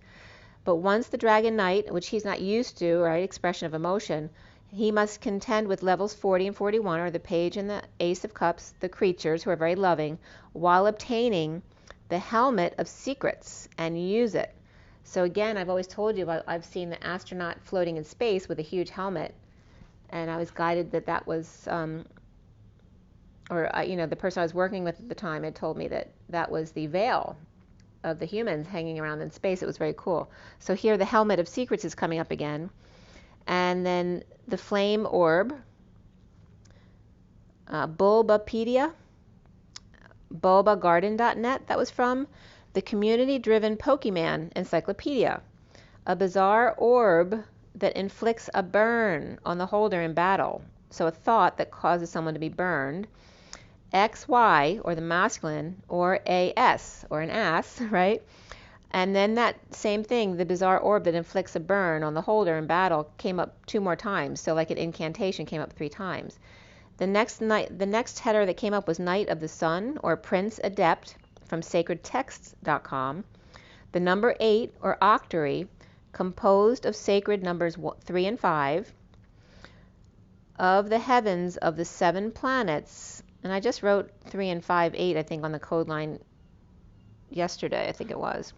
But once the Dragon Knight, which he's not used to, right, expression of emotion, he must contend with levels 40 and 41, or the Page and the Ace of Cups, the creatures who are very loving, while obtaining the Helmet of Secrets and use it. So again, I've always told you, I've seen the astronaut floating in space with a huge helmet, and I was guided that was the person I was working with at the time had told me that was the veil of the humans hanging around in space. It was very cool. So here the Helmet of Secrets is coming up again. And then the Flame Orb, Bulbapedia, bulbagarden.net, that was from the Community-Driven Pokemon Encyclopedia. A bizarre orb that inflicts a burn on the holder in battle. So a thought that causes someone to be burned. XY, or the masculine, or AS, or an ass, right? And then that same thing, the bizarre orb that inflicts a burn on the holder in battle, came up 2 more times. So like an incantation came up 3 times. The next header that came up was Knight of the Sun or Prince Adept from sacredtexts.com. The number 8 or Octary, composed of sacred numbers 3 and 5, of the heavens of the 7 planets, and I just wrote 3 and 5, 8, I think, on the code line yesterday, I think it was.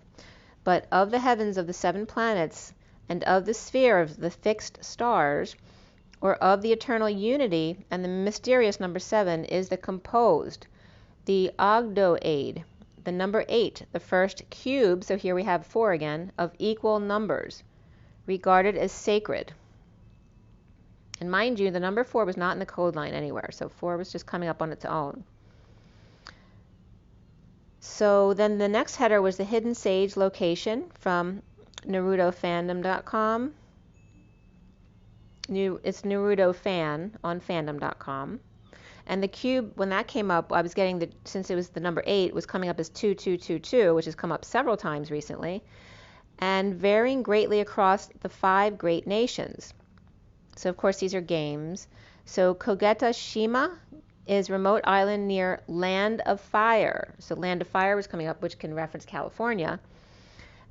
But of the heavens of the 7 planets and of the sphere of the fixed stars, or of the eternal unity and the mysterious number 7 is the composed, the ogdoad, the number 8, the first cube, so here we have 4 again, of equal numbers, regarded as sacred. And mind you, the number 4 was not in the code line anywhere, so 4 was just coming up on its own. So then the next header was the Hidden Sage location from NarutoFandom.com. It's Naruto Fan on fandom.com. And the cube, when that came up, I was getting since it was the number 8, was coming up as 2222, which has come up several times recently, and varying greatly across the 5 great nations. So, of course, these are games. So, Kogeta Shima is remote island near Land of Fire. So, Land of Fire was coming up, which can reference California.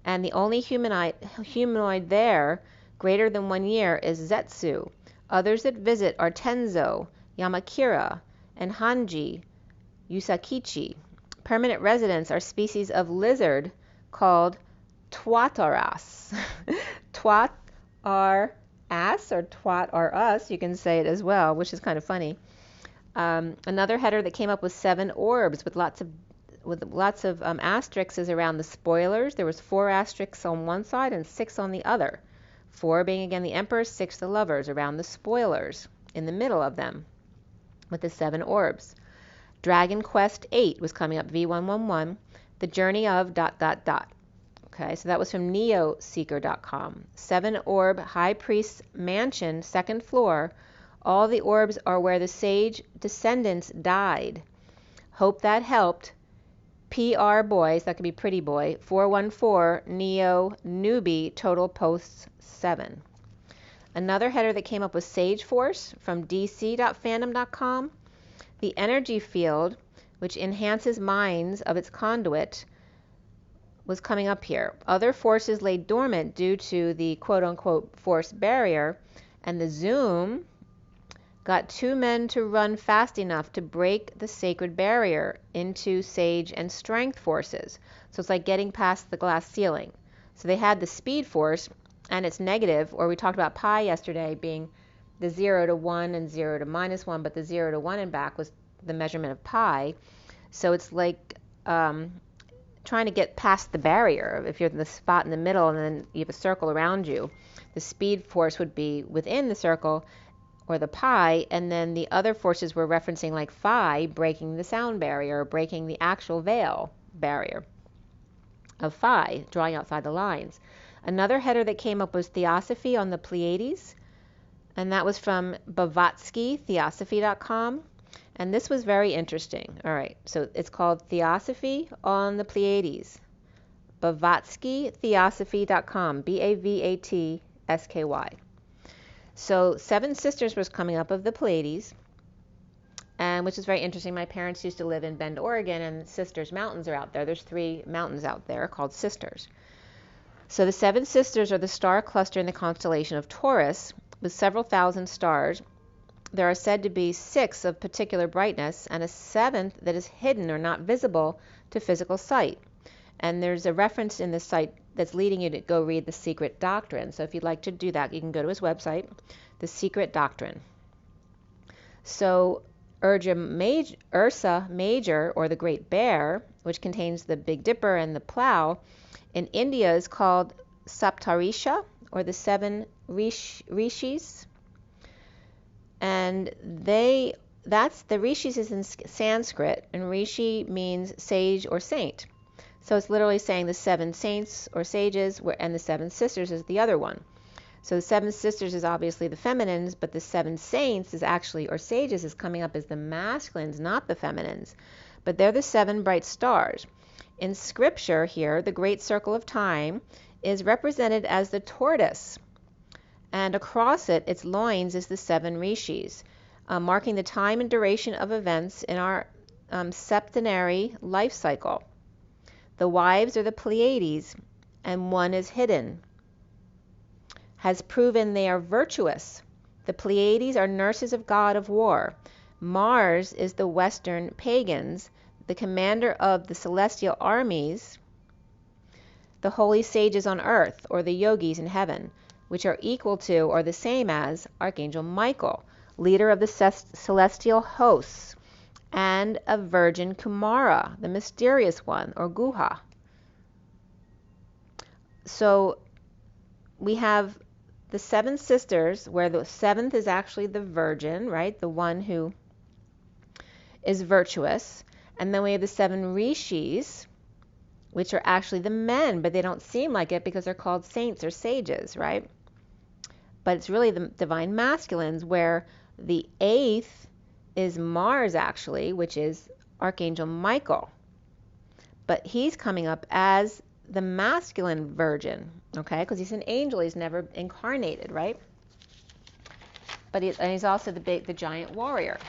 And the only humanoid there greater than 1 year is Zetsu. Others that visit are Tenzo, Yamakira, and Hanji, Yusakichi. Permanent residents are species of lizard called Twataras. Twat are ass, or twat are us, you can say it as well, which is kind of funny. Another header that came up was 7 orbs with lots of asterisks around the spoilers. There was 4 asterisks on one side and 6 on the other. 4 being again the emperors, 6 the lovers around the spoilers in the middle of them with the 7 orbs. Dragon Quest 8 was coming up, V111, the journey of ... Okay, so that was from neoseeker.com. 7 orb high priest's mansion, 2nd floor. All the orbs are where the sage descendants died. Hope that helped. PR boys, that could be pretty boy, 414 neo newbie total posts 7. Another header that came up was Sage Force from dc.fandom.com. The energy field, which enhances minds of its conduit, was coming up here. Other forces lay dormant due to the quote-unquote force barrier, and the Zoom got 2 men to run fast enough to break the sacred barrier into sage and strength forces. So it's like getting past the glass ceiling. So they had the speed force, and it's negative, or we talked about pi yesterday being the 0 to 1 and 0 to -1, but the 0 to 1 and back was the measurement of pi. So it's like trying to get past the barrier. If you're in the spot in the middle and then you have a circle around you, the speed force would be within the circle, or the pi, and then the other forces were referencing like phi, breaking the sound barrier, or breaking the actual veil barrier of phi, drawing outside the lines. Another header that came up was Theosophy on the Pleiades, and that was from Blavatsky, theosophy.com, and this was very interesting. All right, so it's called Theosophy on the Pleiades. Blavatsky, theosophy.com, Bavatsky. So 7 sisters was coming up of the Pleiades, and which is very interesting. My parents used to live in Bend, Oregon, and Sisters Mountains are out there. There's 3 mountains out there called Sisters. So the 7 sisters are the star cluster in the constellation of Taurus with several thousand stars. There are said to be 6 of particular brightness and a 7th that is hidden or not visible to physical sight. And there's a reference in this site that's leading you to go read The Secret Doctrine. So if you'd like to do that, you can go to his website, The Secret Doctrine. So Ursa Major, or the Great Bear, which contains the Big Dipper and the Plow, in India is called Saptarisha, or the 7 Rishis. And that's the Rishis is in Sanskrit, and Rishi means sage or saint. So it's literally saying the 7 saints or sages, and the 7 sisters is the other one. So the 7 sisters is obviously the feminines, but the 7 saints is actually, or sages, is coming up as the masculines, not the feminines. But they're the 7 bright stars. In scripture here, the great circle of time is represented as the tortoise, and across it, its loins is the 7 rishis. marking the time and duration of events in our septenary life cycle. The wives are the Pleiades, and one is hidden. Has proven they are virtuous. The Pleiades are nurses of God of war. Mars is the Western pagans, the commander of the celestial armies, the holy sages on earth, or the yogis in heaven, which are equal to or the same as Archangel Michael, leader of the celestial hosts, and a virgin Kumara, the mysterious one, or Guha. So we have the 7 sisters, where the 7th is actually the virgin, right? The one who is virtuous. And then we have the 7 Rishis, which are actually the men, but they don't seem like it because they're called saints or sages, right? But it's really the divine masculines, where the 8th is Mars, actually, which is Archangel Michael. But he's coming up as the masculine virgin, okay? Because he's an angel, he's never incarnated, right? But he's also the giant warrior.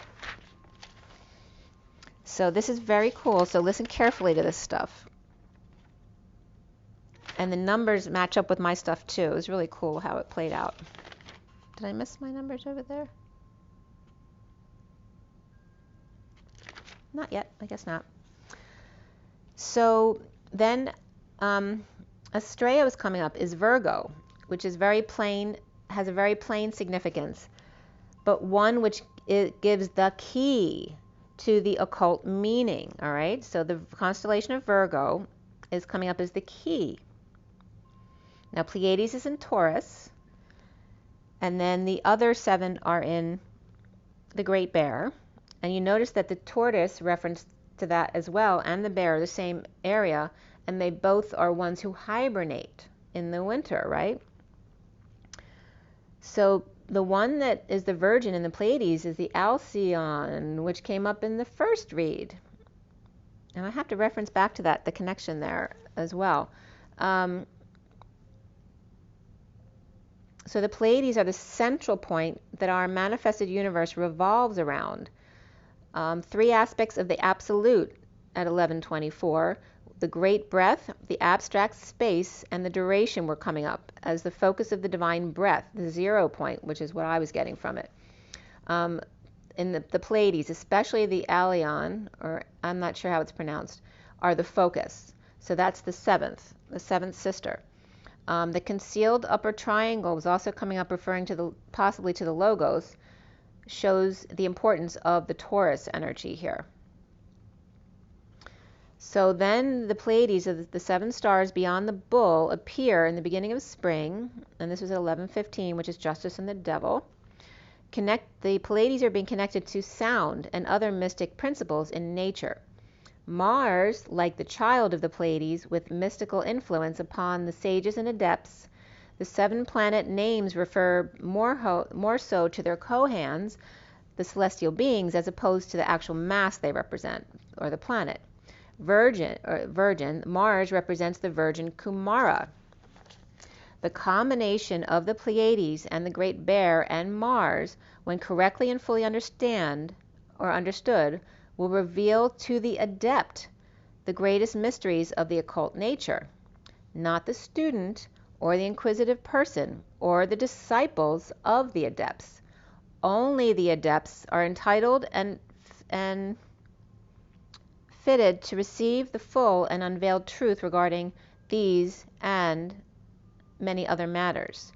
So this is very cool. So listen carefully to this stuff. And the numbers match up with my stuff too. It was really cool how it played out. Did I miss my numbers over there? Not yet, I guess not. So then Estrella is coming up, is Virgo, which is very plain, has a very plain significance, but one which it gives the key to the occult meaning, all right? So the constellation of Virgo is coming up as the key. Now Pleiades is in Taurus, and then the other 7 are in the Great Bear. And you notice that the tortoise reference to that as well, and the bear are the same area, and they both are ones who hibernate in the winter, right? So the one that is the virgin in the Pleiades is the ASCENSION, which came up in the first read. And I have to reference back to that, the connection there as well. So the Pleiades are the central point that our manifested universe revolves around. 3 aspects of the absolute at 1124, the great breath, the abstract space, and the duration were coming up as the focus of the divine breath, the 0 point, which is what I was getting from it. In the Pleiades, especially the Allion, or I'm not sure how it's pronounced, are the focus. So that's the 7th sister. The concealed upper triangle was also coming up, referring to possibly to the logos, shows the importance of the Taurus energy here. So then the Pleiades of the 7 stars beyond the bull appear in the beginning of spring, and this was at 11:15, which is justice and the devil. The Pleiades are being connected to sound and other mystic principles in nature. Mars, like the child of the Pleiades, with mystical influence upon the sages and adepts. The 7 planet names refer more so to their co-hands, the celestial beings, as opposed to the actual mass they represent, or the planet. Virgin, Mars represents the virgin Kumara. The combination of the Pleiades and the Great Bear and Mars, when correctly and fully understood, will reveal to the adept the greatest mysteries of the occult nature, not the student or the inquisitive person or the disciples of the adepts. Only the adepts are entitled and fitted to receive the full and unveiled truth regarding these and many other matters.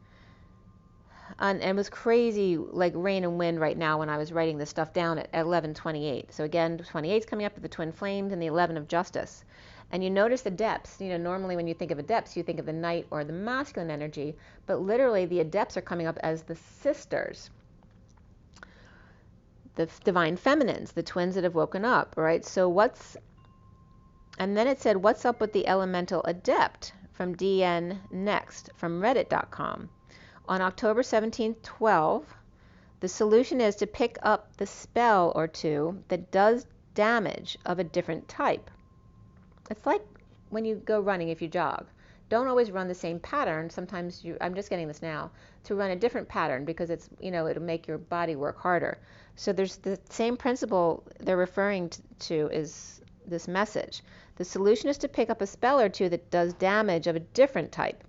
And it was crazy, like rain and wind right now when I was writing this stuff down at 11:28. So again, 28 is coming up with the twin flames and the 11 of justice. And you notice the depths. Normally when you think of adepts, you think of the knight or the masculine energy, but literally the adepts are coming up as the sisters, the divine feminines, the twins that have woken up, right? So and then it said, what's up with the elemental adept from DN Next from reddit.com. On October 17, 12, the solution is to pick up the spell or two that does damage of a different type. It's like when you go running, if you jog. don't always run the same pattern. Sometimes I'm just getting this now, to run a different pattern because it's, it'll make your body work harder. So there's the same principle they're referring to is this message. The solution is to pick up a spell or two that does damage of a different type,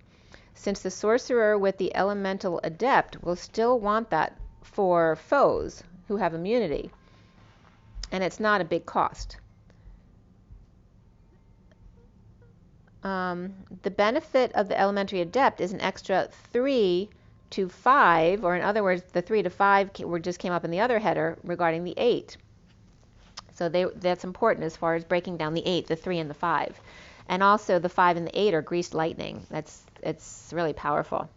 since the sorcerer with the elemental adept will still want that for foes who have immunity, and it's not a big cost. The benefit of the elementary adept is an extra 3 to 5, or in other words, the 3 to 5 just came up in the other header regarding the 8. So that's important as far as breaking down the 8, the 3, and the 5. And also the 5 and the 8 are greased lightning. It's really powerful.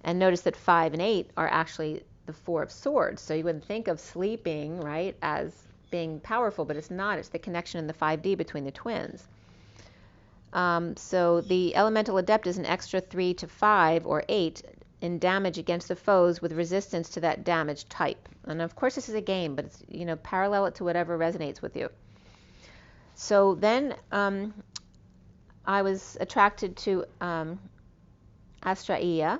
And notice that 5 and 8 are actually the 4 of swords. So you wouldn't think of sleeping, right, as being powerful, but it's not. It's the connection in the 5D between the twins. So the elemental adept is an extra 3 to 5 or 8 in damage against the foes with resistance to that damage type. And of course this is a game, but it's, parallel it to whatever resonates with you. So then I was attracted to Astraea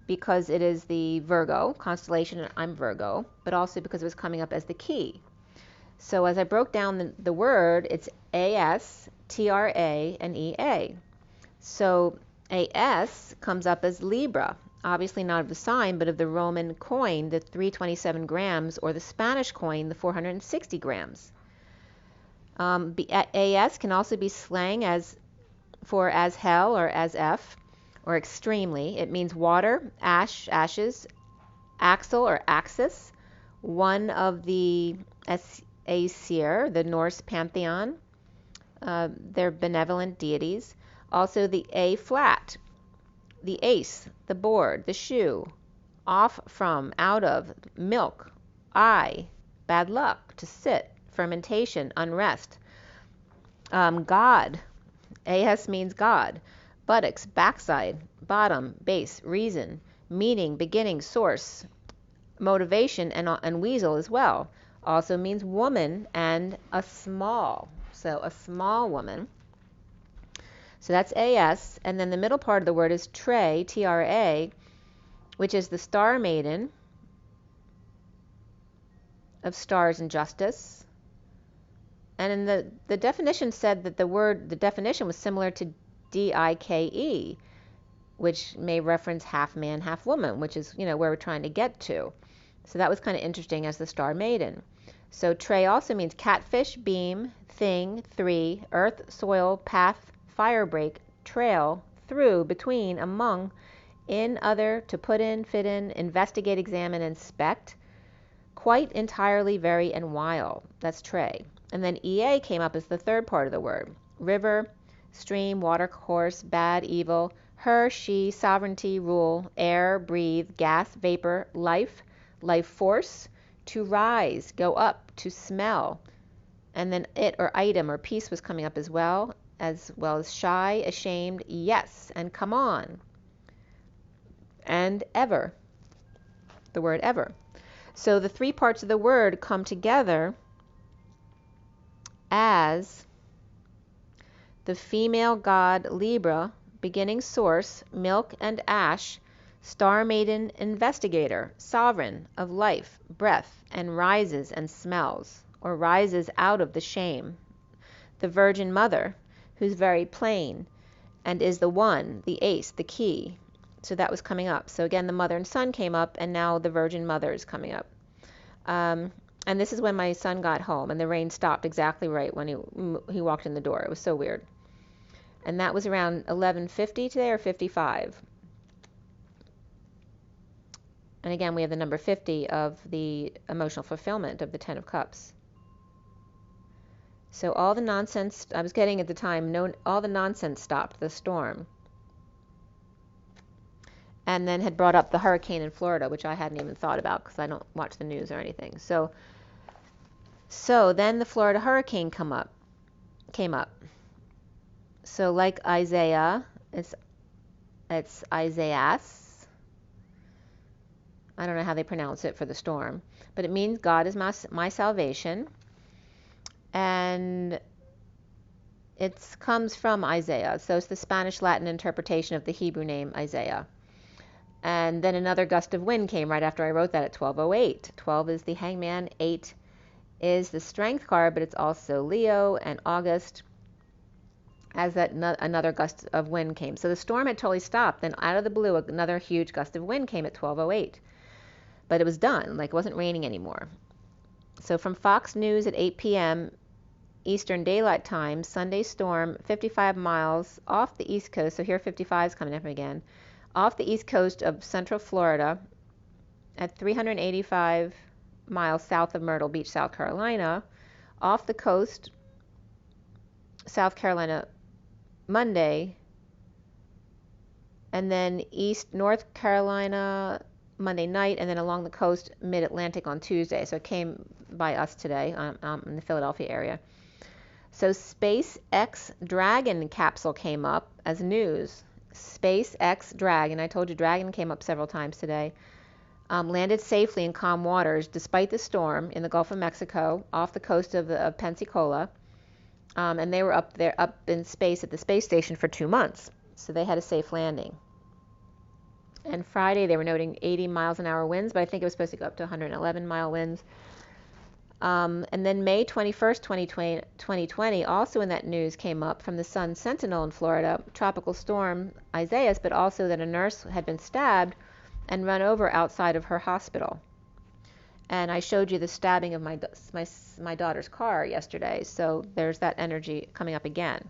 because it is the Virgo constellation, and I'm Virgo, but also because it was coming up as the key. So as I broke down the word, it's AS, TRA, and EA. So AS comes up as Libra, obviously not of the sign, but of the Roman coin, the 327 grams, or the Spanish coin, the 460 grams. AS can also be slang as hell or as F, or extremely. It means water, ash, ashes, axle or axis, one of the Aesir, the Norse pantheon. They're benevolent deities. Also the A flat, the ace, the board, the shoe, off from, out of, milk, eye, bad luck, to sit, fermentation, unrest. God, AS means God. Buttocks, backside, bottom, base, reason, meaning, beginning, source, motivation, and weasel as well. Also means woman and a small. So a small woman. So that's AS. And then the middle part of the word is TRA, TRA, which is the star maiden of stars and justice. And in the definition said that the definition was similar to DIKE, which may reference half man, half woman, which is, where we're trying to get to. So that was kind of interesting as the star maiden. So TRE also means catfish, beam, thing, 3, earth, soil, path, fire break, trail, through, between, among, in, other, to put in, fit in, investigate, examine, inspect, quite, entirely, very, and while. That's TRE. And then EA came up as the third part of the word. River, stream, water course, bad, evil, her, she, sovereignty, rule, air, breathe, gas, vapor, life force, to rise, go up, to smell. And then it or item or piece was coming up as well as shy, ashamed, yes, and come on. And ever, the word ever. So the 3 parts of the word come together as the female god Libra, beginning source, milk and ash, star maiden investigator, sovereign of life, breath, and rises and smells, or rises out of the shame. The virgin mother, who's very plain, and is the one, the ace, the key. So that was coming up. So again, the mother and son came up, and now the virgin mother is coming up. And this is when my son got home, and the rain stopped exactly right when he walked in the door. It was so weird. And that was around 11:50 today, or 55. And again, we have the number 50 of the emotional fulfillment of the 10 of Cups. So all the nonsense I was getting at the time, all the nonsense stopped, the storm. And then had brought up the hurricane in Florida, which I hadn't even thought about because I don't watch the news or anything. So then the Florida hurricane came up. So like Isaiah, it's Isaias. I don't know how they pronounce it for the storm, but it means God is my salvation. And It comes from Isaiah, so it's the Spanish Latin interpretation of the Hebrew name Isaiah. And then another gust of wind came right after I wrote that at 12:08. 12 is the hangman, 8 is the strength card, but it's also Leo and August, as that another gust of wind came. So the storm had totally stopped. Then out of the blue, another huge gust of wind came at 12:08. But it was done, like it wasn't raining anymore. So from Fox News at 8 p.m. Eastern Daylight Time, Sunday storm, 55 miles off the East Coast. So here 55 is coming up again. Off the east coast of central Florida at 385 miles south of Myrtle Beach, South Carolina. Off the coast, South Carolina, Monday. And then east North Carolina Monday night, and then along the coast, mid-Atlantic on Tuesday. So it came by us today in the Philadelphia area. So SpaceX Dragon capsule came up as news. SpaceX Dragon, I told you Dragon came up several times today, landed safely in calm waters despite the storm in the Gulf of Mexico off the coast of Pensacola. And they were up in space at the space station for 2 months. So they had a safe landing. And Friday they were noting 80 miles an hour winds, but I think it was supposed to go up to 111 mile winds. And then May 21st, 2020, also in that news came up from the Sun Sentinel in Florida, tropical storm Isaias, but also that a nurse had been stabbed and run over outside of her hospital. And I showed you the stabbing of my daughter's car yesterday, so there's that energy coming up again.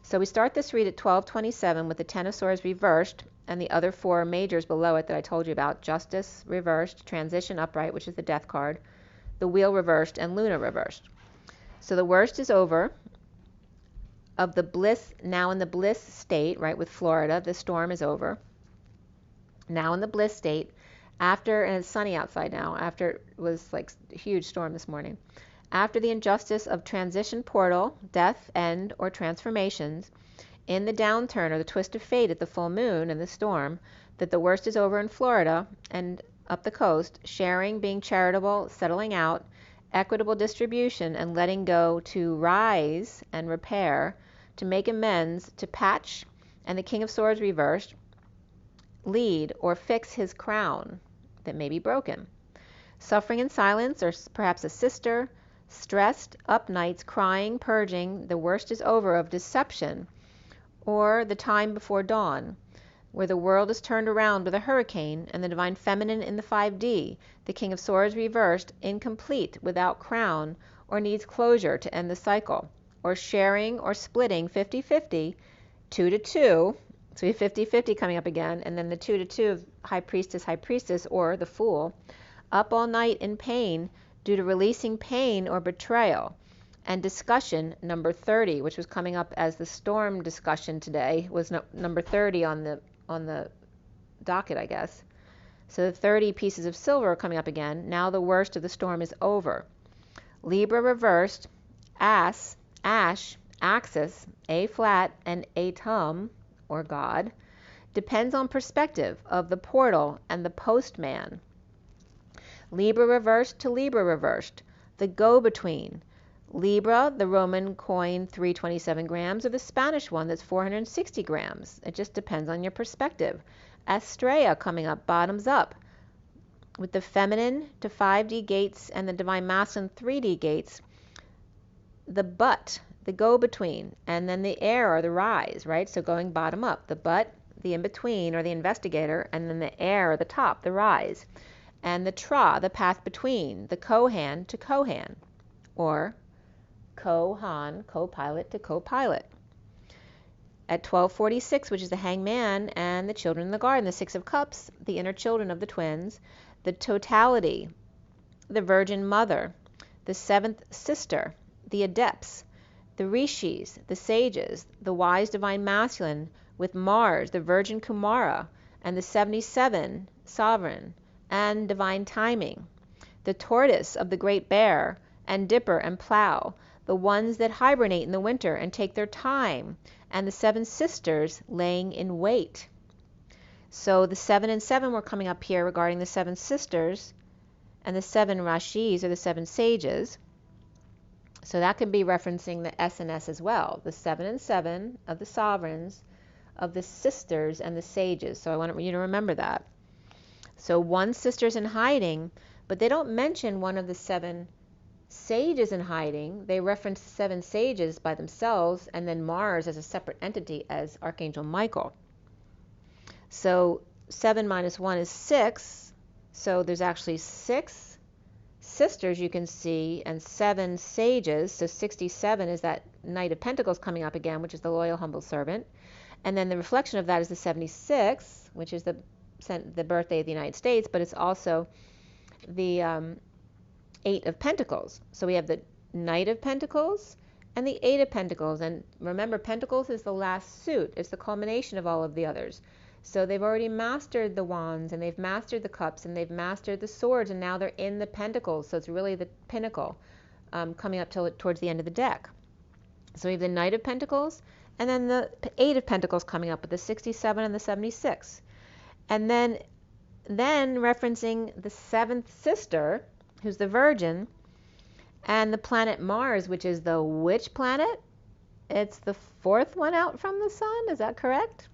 So we start this read at 12:27 with the Ten of Swords reversed and the other 4 majors below it that I told you about: Justice reversed, Transition upright, which is the Death card, the Wheel reversed, and Luna reversed. So the worst is over. Of the bliss, now in the bliss state, right, with Florida, the storm is over. Now in the bliss state, after, and it's sunny outside now, after it was like a huge storm this morning. After the injustice of transition portal, death, end, or transformations, in the downturn or the twist of fate at the full moon and the storm, that the worst is over in Florida and up the coast, sharing, being charitable, settling out, equitable distribution, and letting go to rise and repair, to make amends, to patch, and the King of Swords reversed, lead or fix his crown that may be broken. Suffering in silence, or perhaps a sister, stressed, up nights, crying, purging, the worst is over of deception, or the time before dawn, where the world is turned around with a hurricane, and the divine feminine in the 5D, the King of Swords reversed, incomplete, without crown, or needs closure to end the cycle, or sharing or splitting 50-50, 2-2, so we have 50-50 coming up again, and then the 2-2 of High Priestess, or the Fool, up all night in pain due to releasing pain or betrayal. And discussion number 30, which was coming up as the storm discussion today, was number 30 on the docket, I guess. So the 30 pieces of silver are coming up again. Now the worst of the storm is over. Libra reversed, ash, axis, A flat, and atum, or God, depends on perspective of the portal and the postman. Libra reversed to Libra reversed, the go-between. Libra, the Roman coin, 327 grams, or the Spanish one that's 460 grams. It just depends on your perspective. Estrella coming up, bottoms up, with the feminine to 5D gates and the divine masculine 3D gates. The butt, the go-between, and then the air or the rise, right? So going bottom up, the butt, the in-between or the investigator, and then the air or the top, the rise. And the tra, the path between, the Kohan to Kohan, or Kohan, co-pilot to co-pilot. At 12:46, which is the hangman and the children in the garden, the 6 of cups, the inner children of the twins, the totality, the virgin mother, the 7th sister, the adepts, the rishis, the sages, the wise divine masculine with Mars, the virgin Kumara, and the 77 sovereign and divine timing, the tortoise of the great bear, and dipper and plow, the ones that hibernate in the winter and take their time, and the 7 sisters laying in wait. So the 7 and 7 were coming up here regarding the 7 sisters and the 7 rashis, or the 7 sages, So that could be referencing the S and S as well, the 7 and 7 of the sovereigns, of the sisters and the sages. So I want you to remember that. So one sister's in hiding, but they don't mention one of the 7 sages in hiding. They reference 7 sages by themselves, and then Mars as a separate entity as Archangel Michael. So 7 minus 1 is 6. So there's actually 6 sisters you can see and 7 sages. So 67 is that Knight of Pentacles coming up again, which is the loyal, humble servant. And then the reflection of that is the 76, which is the birthday of the United States, but it's also the 8 of Pentacles. So we have the Knight of Pentacles and the 8 of Pentacles. And remember, Pentacles is the last suit. It's the culmination of all of the others. So they've already mastered the wands, and they've mastered the cups, and they've mastered the swords, and now they're in the pentacles. So it's really the pinnacle coming up towards the end of the deck. So we have the Knight of Pentacles, and then the 8 of Pentacles coming up with the 67 and the 76. And then referencing the 7th sister, who's the Virgin, and the planet Mars, which is the which planet? It's the 4th one out from the sun. Is that correct?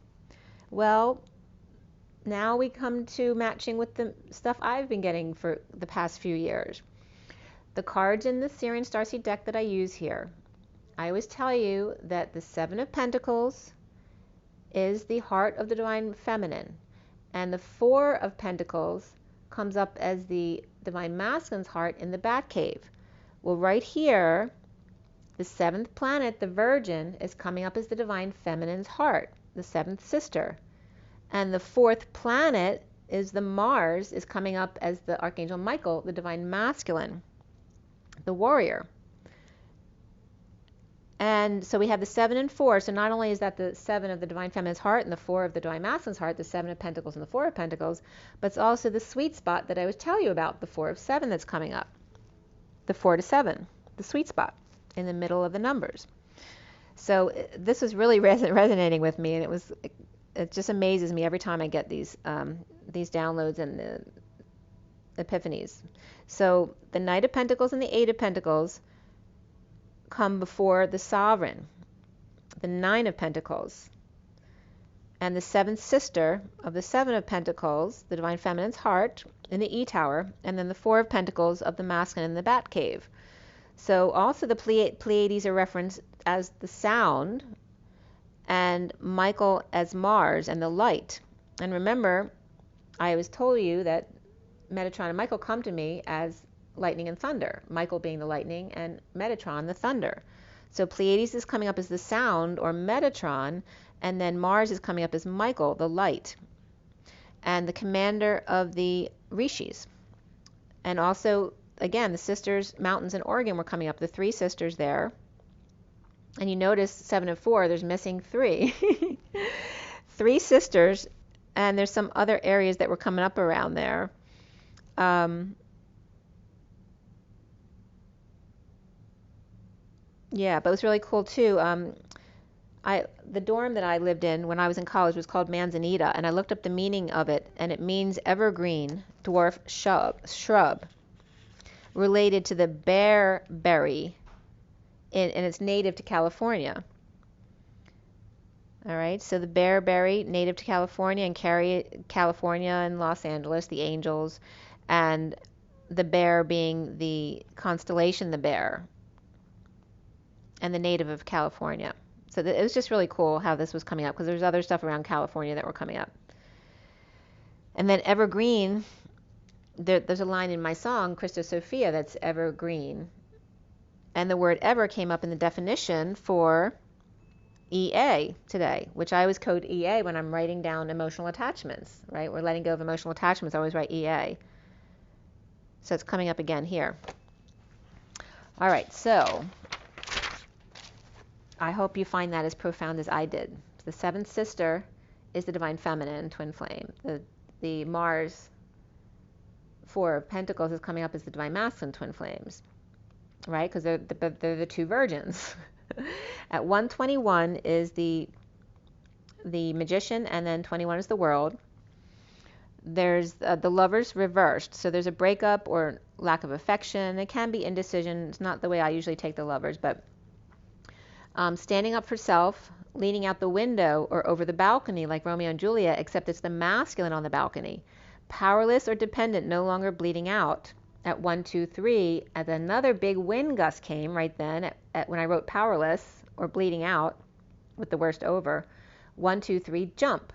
Well, now we come to matching with the stuff I've been getting for the past few years. The cards in the SIRIAN Starseed deck that I use here, I always tell you that the 7 of Pentacles is the heart of the Divine Feminine, and the 4 of Pentacles comes up as the Divine Masculine's heart in the Batcave. Well, right here, the 7th planet, the Virgin, is coming up as the Divine Feminine's heart, the 7th sister. And the 4th planet is the Mars, is coming up as the Archangel Michael, the Divine Masculine, the warrior. And so we have the 7 and 4. So not only is that the 7 of the Divine Feminine's heart and the 4 of the Divine Masculine's heart, the 7 of Pentacles and the 4 of Pentacles, but it's also the sweet spot that I was telling you about, the 4 of 7 that's coming up. The 4 to 7, the sweet spot in the middle of the numbers. So this was really resonating with me, and it just amazes me every time I get these downloads and the epiphanies. So the Knight of Pentacles and the 8 of Pentacles come before the Sovereign, the 9 of Pentacles, and the 7th sister of the 7 of Pentacles, the Divine Feminine's heart, in the E Tower, and then the 4 of Pentacles of the Masculine in the Batcave. So also the Pleiades are referenced as the sound, and Michael as Mars and the light. And remember, I always told you that Metatron and Michael come to me as lightning and thunder, Michael being the lightning and Metatron the thunder. So Pleiades is coming up as the sound, or Metatron, and then Mars is coming up as Michael, the light, and the commander of the Rishis. And also, again, the sisters, mountains in Oregon were coming up, the 3 sisters there. And you notice 7 and 4, there's missing 3. 3 sisters, and there's some other areas that were coming up around there. Yeah, but it was really cool too. The dorm that I lived in when I was in college was called Manzanita, and I looked up the meaning of it, and it means evergreen dwarf shrub, related to the bearberry, and it's native to California. All right, so the bearberry, native to California, and California and Los Angeles, the angels, and the bear being the constellation, the bear, and the native of California. So it was just really cool how this was coming up, because there's other stuff around California that were coming up. And then evergreen, there's a line in my song, Christo Sophia, that's evergreen. And the word ever came up in the definition for EA today, which I always code EA when I'm writing down emotional attachments, right? We're letting go of emotional attachments. I always write EA. So it's coming up again here. All right, so I hope you find that as profound as I did. The 7th sister is the Divine Feminine, twin flame. The Mars 4 of Pentacles is coming up as the Divine Masculine, twin flames, right? Because they're the 2 virgins. At 121 is the Magician, and then 21 is the World. There's the Lovers reversed. So there's a breakup or lack of affection. It can be indecision. It's not the way I usually take the Lovers, but standing up for self, leaning out the window or over the balcony like Romeo and Juliet, except it's the masculine on the balcony. Powerless or dependent, no longer bleeding out. At 1, 2, 3, and another big wind gust came right then when I wrote powerless or bleeding out with the worst over. 1, 2, 3, jump.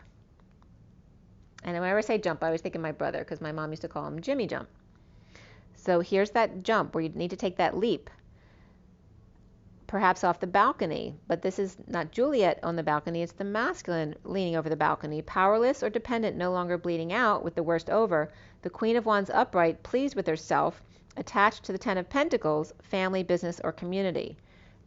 And whenever I say jump, I always think of my brother because my mom used to call him Jimmy Jump. So here's that jump where you need to take that leap, perhaps off the balcony, but this is not Juliet on the balcony, it's the masculine leaning over the balcony. Powerless or dependent, no longer bleeding out with the worst over. The Queen of Wands upright, pleased with herself, attached to the Ten of Pentacles, family, business, or community.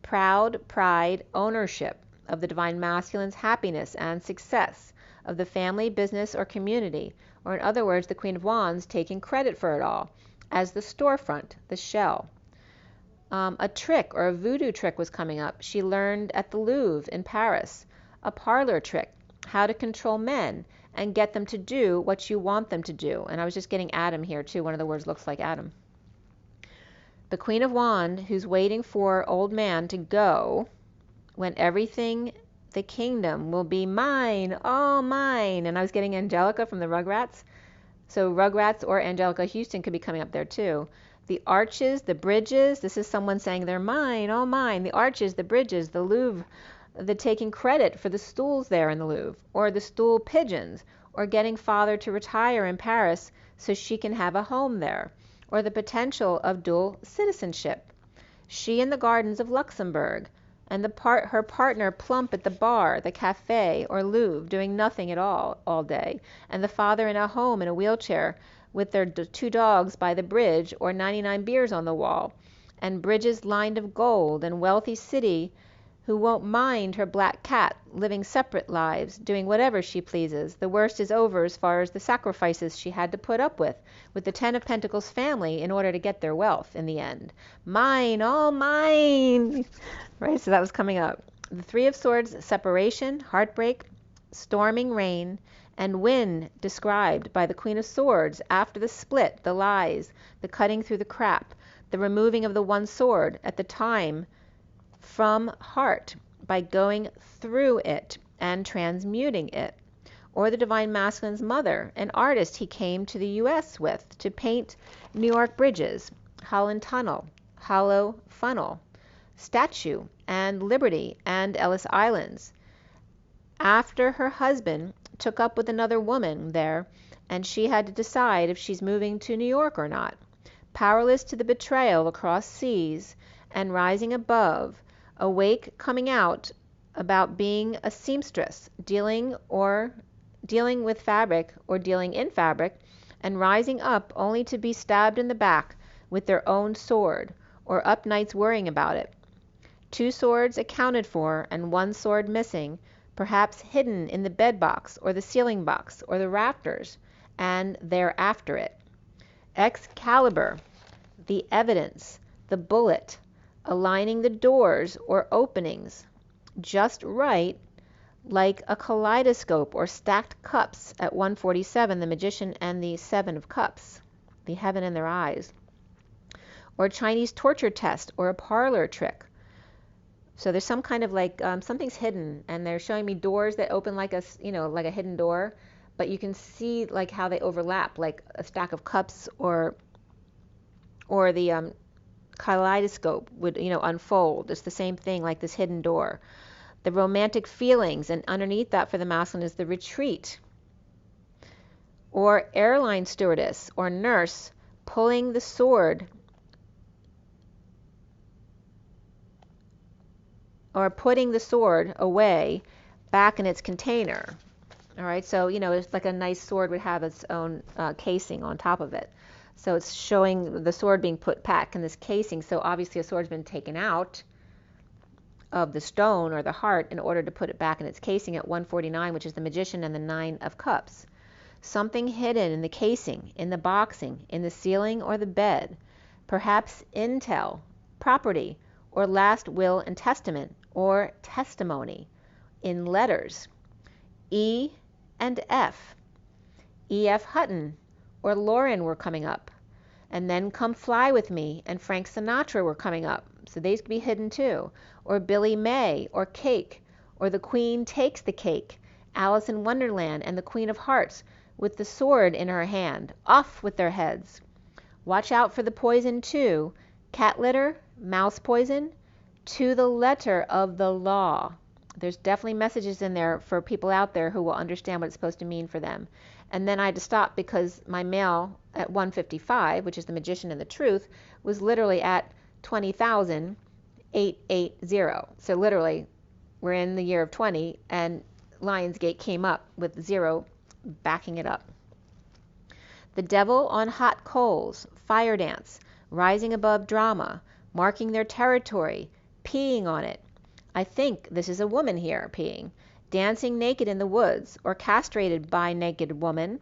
Proud, pride, ownership of the divine masculine's happiness and success of the family, business, or community, or in other words, the Queen of Wands taking credit for it all as the storefront, the shell. A trick or a voodoo trick was coming up. She learned at the Louvre in Paris. A parlor trick, how to control men and get them to do what you want them to do. And I was just getting Adam here too. One of the words looks like Adam. The Queen of Wands, who's waiting for old man to go when everything, the kingdom, will be mine, all mine. And I was getting Angelica from the Rugrats. So Rugrats or Angelica Houston could be coming up there too. The arches, the bridges, this is someone saying they're mine, all mine. The arches, the bridges, the Louvre, the taking credit for the stools there in the Louvre, or the stool pigeons, or getting father to retire in Paris so she can have a home there, or the potential of dual citizenship. She in the gardens of Luxembourg, and her partner plump at the bar, the cafe, or Louvre, doing nothing at all day, and the father in a home in a wheelchair with their 2 dogs by the bridge, or 99 beers on the wall, and bridges lined of gold, and wealthy city who won't mind her black cat, living separate lives, doing whatever she pleases. The worst is over as far as the sacrifices she had to put up with the Ten of Pentacles family in order to get their wealth in the end. Mine, all mine. Right, so that was coming up. The Three of Swords, separation, heartbreak, storming rain, and wind described by the Queen of Swords after the split, the lies, the cutting through the crap, the removing of the one sword at the time from heart by going through it and transmuting it. Or the divine masculine's mother, an artist he came to the U.S. with to paint New York bridges, Holland Tunnel, Hollow Funnel, Statue, and Liberty, and Ellis Islands. After her husband took up with another woman there, and she had to decide if she's moving to New York or not. Powerless to the betrayal across seas and rising above, awake coming out about being a seamstress, dealing with fabric or dealing in fabric, and rising up only to be stabbed in the back with their own sword, or up nights worrying about it. 2 swords accounted for and 1 sword missing, perhaps hidden in the bed box or the ceiling box or the rafters, and they're after it. Excalibur, the evidence, the bullet, aligning the doors or openings just right, like a kaleidoscope or stacked cups at 147, the Magician and the 7 of Cups, the heaven in their eyes. Or Chinese torture test or a parlor trick. So there's some kind of like something's hidden, and they're showing me doors that open like like a hidden door, but you can see like how they overlap, like a stack of cups or the kaleidoscope would unfold. It's the same thing, like this hidden door. The romantic feelings, and underneath that for the masculine is the retreat. Or airline stewardess or nurse pulling the sword, or putting the sword away back in its container. All right, so it's like a nice sword would have its own casing on top of it. So it's showing the sword being put back in this casing. So obviously a sword's been taken out of the stone or the heart in order to put it back in its casing at 149, which is the Magician and the 9 of Cups. Something hidden in the casing, in the boxing, in the ceiling or the bed. Perhaps intel, property, or last will and testament, or testimony in letters. E and F. E.F. Hutton or Lauren were coming up. And then Come Fly With Me and Frank Sinatra were coming up, so these could be hidden too. Or Billy May, or Cake, or The Queen Takes the Cake, Alice in Wonderland and the Queen of Hearts with the sword in her hand. Off with their heads. Watch out for the poison too. Cat litter, mouse poison, to the letter of the law. There's definitely messages in there for people out there who will understand what it's supposed to mean for them. And then I had to stop because my mail at 155, which is the Magician and the Truth, was literally at 20,880. So literally, we're in the year of 20, and Lionsgate came up with 0 backing it up. The devil on hot coals, fire dance, rising above drama, marking their territory, peeing on it. I think this is a woman here peeing, dancing naked in the woods, or castrated by naked woman,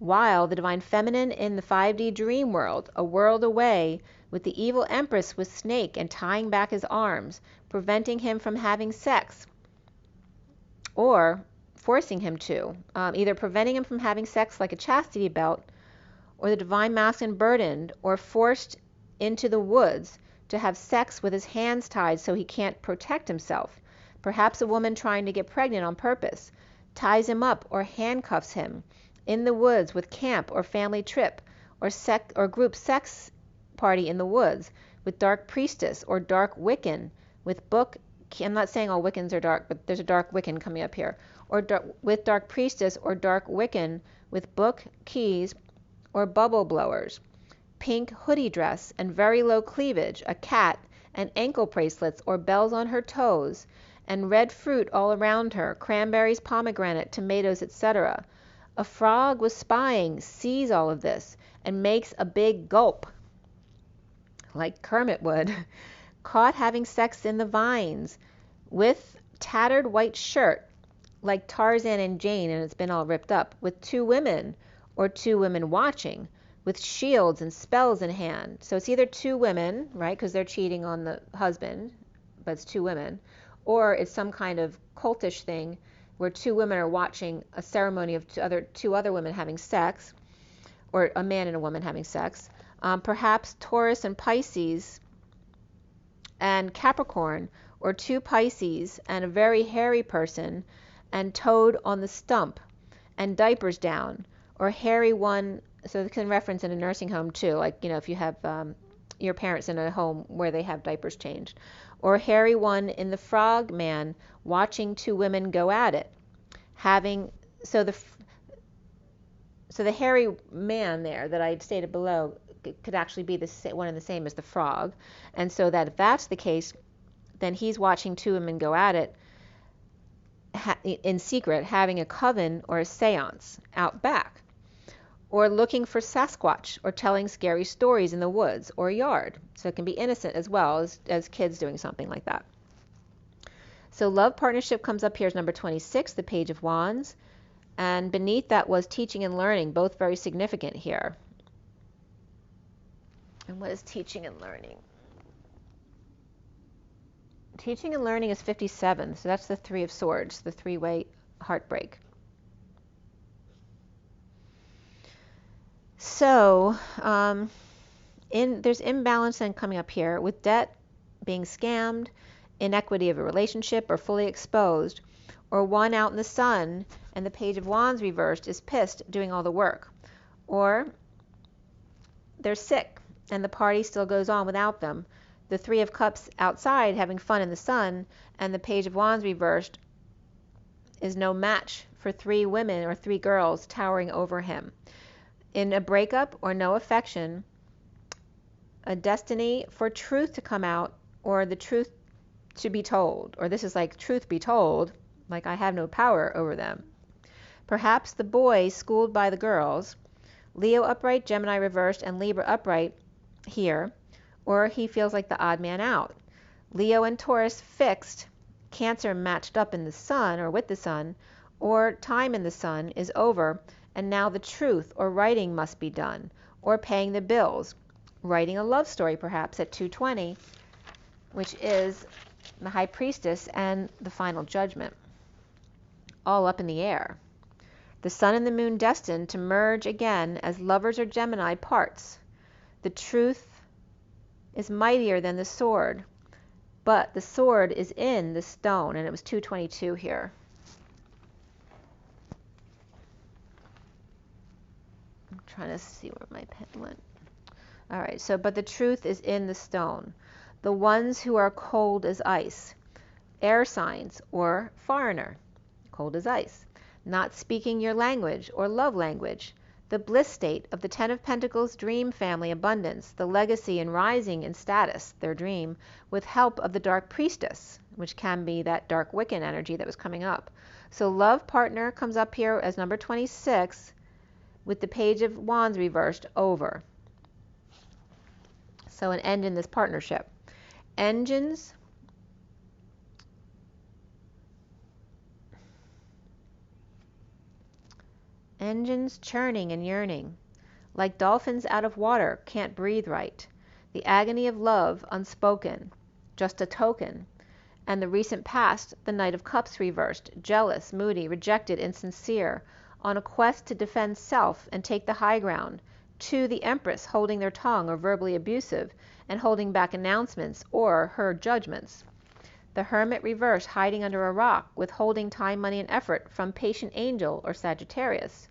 while the divine feminine in the 5D dream world, a world away, with the evil empress with snake and tying back his arms, preventing him from having sex, or forcing him to, either preventing him from having sex like a chastity belt, or the divine masculine burdened or forced into the woods to have sex with his hands tied so he can't protect himself. Perhaps a woman trying to get pregnant on purpose, ties him up or handcuffs him in the woods with camp or family trip or group sex party in the woods with dark priestess or dark Wiccan with book. I'm not saying all Wiccans are dark, but there's a dark Wiccan coming up here. Or with dark priestess or dark Wiccan with book, keys, or bubble blowers. Pink hoodie dress and very low cleavage, a cat, and ankle bracelets or bells on her toes, and red fruit all around her, cranberries, pomegranate, tomatoes, etc. A frog was spying, sees all of this, and makes a big gulp, like Kermit would. Caught having sex in the vines, with tattered white shirt, like Tarzan and Jane, and it's been all ripped up, with 2 women, or 2 women watching, with shields and spells in hand. So it's either 2 women, right, because they're cheating on the husband, but it's 2 women, or it's some kind of cultish thing where 2 women are watching a ceremony of 2 other women having sex, or a man and a woman having sex. Perhaps Taurus and Pisces and Capricorn, or 2 Pisces and a very hairy person, and toad on the stump, and diapers down, or hairy one. So it can reference in a nursing home too, like, if you have your parents in a home where they have diapers changed, or hairy one in the frog man watching 2 women go at it, so the hairy man there that I stated below could actually be one and the same as the frog, and so that if that's the case, then he's watching 2 women go at it in secret, having a coven or a seance out back, or looking for Sasquatch, or telling scary stories in the woods or yard. So it can be innocent as well as kids doing something like that. So love partnership comes up here as number 26, the Page of Wands, and beneath that was teaching and learning, both very significant here. And what is teaching and learning? Teaching and learning is 57, so that's the 3 of Swords, the 3-way heartbreak. So there's imbalance then coming up here with debt, being scammed, inequity of a relationship or fully exposed, or one out in the sun and the Page of Wands reversed is pissed doing all the work, or they're sick and the party still goes on without them. The 3 of Cups outside having fun in the sun, and the Page of Wands reversed is no match for 3 women or 3 girls towering over him. In a breakup or no affection, a destiny for truth to come out, or the truth to be told, or this is like truth be told, like I have no power over them. Perhaps the boys schooled by the girls, Leo upright, Gemini reversed, and Libra upright here, or he feels like the odd man out. Leo and Taurus fixed, Cancer matched up in the sun or with the sun, or time in the sun is over, and now the truth or writing must be done, or paying the bills, writing a love story perhaps at 220, which is the High Priestess and the Final Judgment, all up in the air. The Sun and the Moon destined to merge again as lovers or Gemini parts. The truth is mightier than the sword, but the sword is in the stone. And it was 222 here. I'm trying to see where my pen went. All right, so, but the truth is in the stone. The ones who are cold as ice, air signs or foreigner, cold as ice, not speaking your language or love language, the bliss state of the Ten of Pentacles dream family abundance, the legacy and rising in status, their dream, with help of the dark priestess, which can be that dark Wiccan energy that was coming up. So love partner comes up here as number 26 with the Page of Wands reversed over. So an end in this partnership. Engines churning and yearning, like dolphins out of water, can't breathe right. The agony of love unspoken, just a token. And the recent past, the Knight of Cups reversed, jealous, moody, rejected, insincere, on a quest to defend self and take the high ground. To the Empress, holding their tongue or verbally abusive, and holding back announcements or her judgments. The Hermit reversed, hiding under a rock, withholding time, money, and effort from Patient Angel or Sagittarius.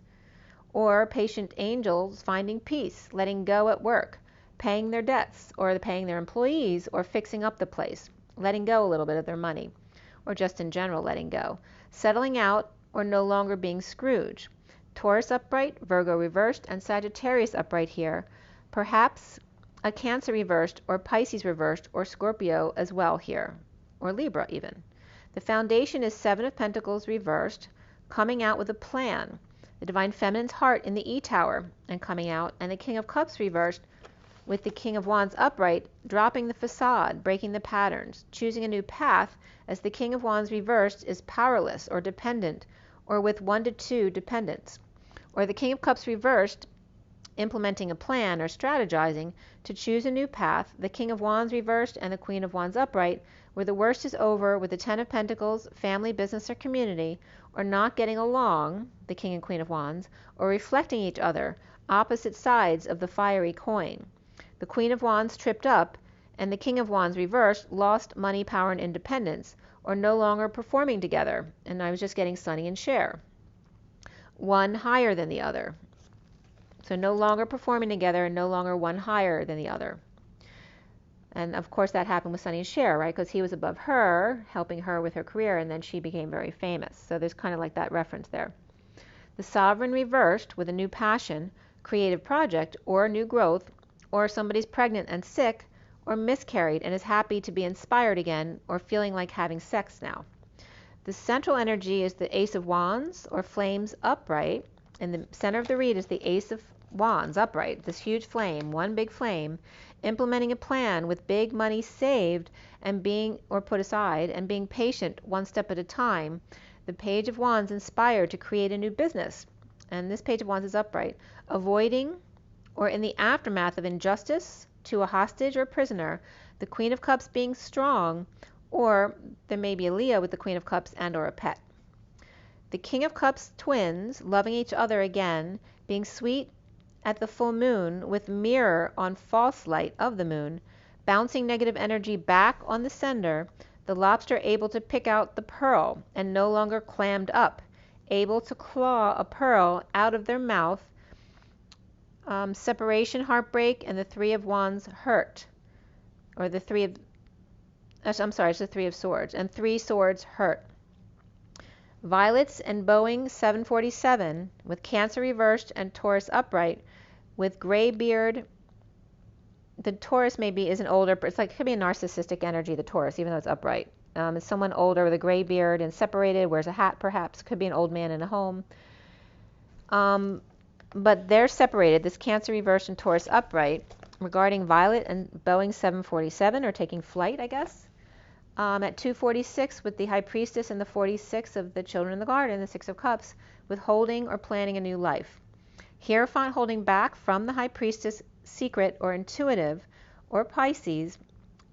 Or Patient Angels finding peace, letting go at work, paying their debts, or paying their employees, or fixing up the place, letting go a little bit of their money, or just in general letting go, settling out, or no longer being Scrooge. Taurus upright, Virgo reversed, and Sagittarius upright here. Perhaps a Cancer reversed, or Pisces reversed, or Scorpio as well here, or Libra even. The foundation is Seven of Pentacles reversed, coming out with a plan. The Divine Feminine's heart in the E-Tower and coming out, and the King of Cups reversed with the King of Wands upright, dropping the facade, breaking the patterns, choosing a new path, as the King of Wands reversed is powerless or dependent, or with 1 to 2 dependents. Or the King of Cups reversed, implementing a plan or strategizing to choose a new path, the King of Wands reversed and the Queen of Wands upright, where the worst is over with the Ten of Pentacles, family, business, or community, or not getting along, the King and Queen of Wands, or reflecting each other, opposite sides of the fiery coin. The Queen of Wands tripped up, and the King of Wands reversed, lost money, power, and independence, or no longer performing together, and I was just getting Sonny and Cher. One higher than the other. So no longer performing together and no longer one higher than the other. And of course that happened with Sonny and Cher, right? Because he was above her, helping her with her career, and then she became very famous. So there's kind of like that reference there. The Sovereign reversed with a new passion, creative project, or new growth, or somebody's pregnant and sick, or miscarried and is happy to be inspired again, or feeling like having sex now. The central energy is the Ace of Wands, or flames upright. In the center of the reed is the Ace of Wands upright, this huge flame, one big flame, implementing a plan with big money saved and being, or put aside, and being patient one step at a time. The Page of Wands inspired to create a new business, and this Page of Wands is upright, avoiding or in the aftermath of injustice to a hostage or prisoner, the Queen of Cups being strong, or there may be a Leo with the Queen of Cups and or a pet. The King of Cups twins loving each other again, being sweet at the full moon with mirror on false light of the moon, bouncing negative energy back on the sender, the lobster able to pick out the pearl and no longer clammed up, able to claw a pearl out of their mouth, separation, heartbreak, and the Three of Wands hurt, or the Three of, I'm sorry, it's the Three of Swords, and 3 swords hurt. Violets and Boeing 747 with Cancer reversed and Taurus upright with gray beard. The Taurus maybe isn't older, but it's like it could be a narcissistic energy, the Taurus, even though it's upright. It's someone older with a gray beard and separated, wears a hat perhaps, could be an old man in a home. But they're separated, this Cancer reversed and Taurus upright, regarding Violet and Boeing 747, or taking flight, I guess. At 246 with the High Priestess and the 46 of the Children in the Garden, the 6 of Cups, with holding or planning a new life. Hierophant holding back from the High Priestess, secret or intuitive, or Pisces,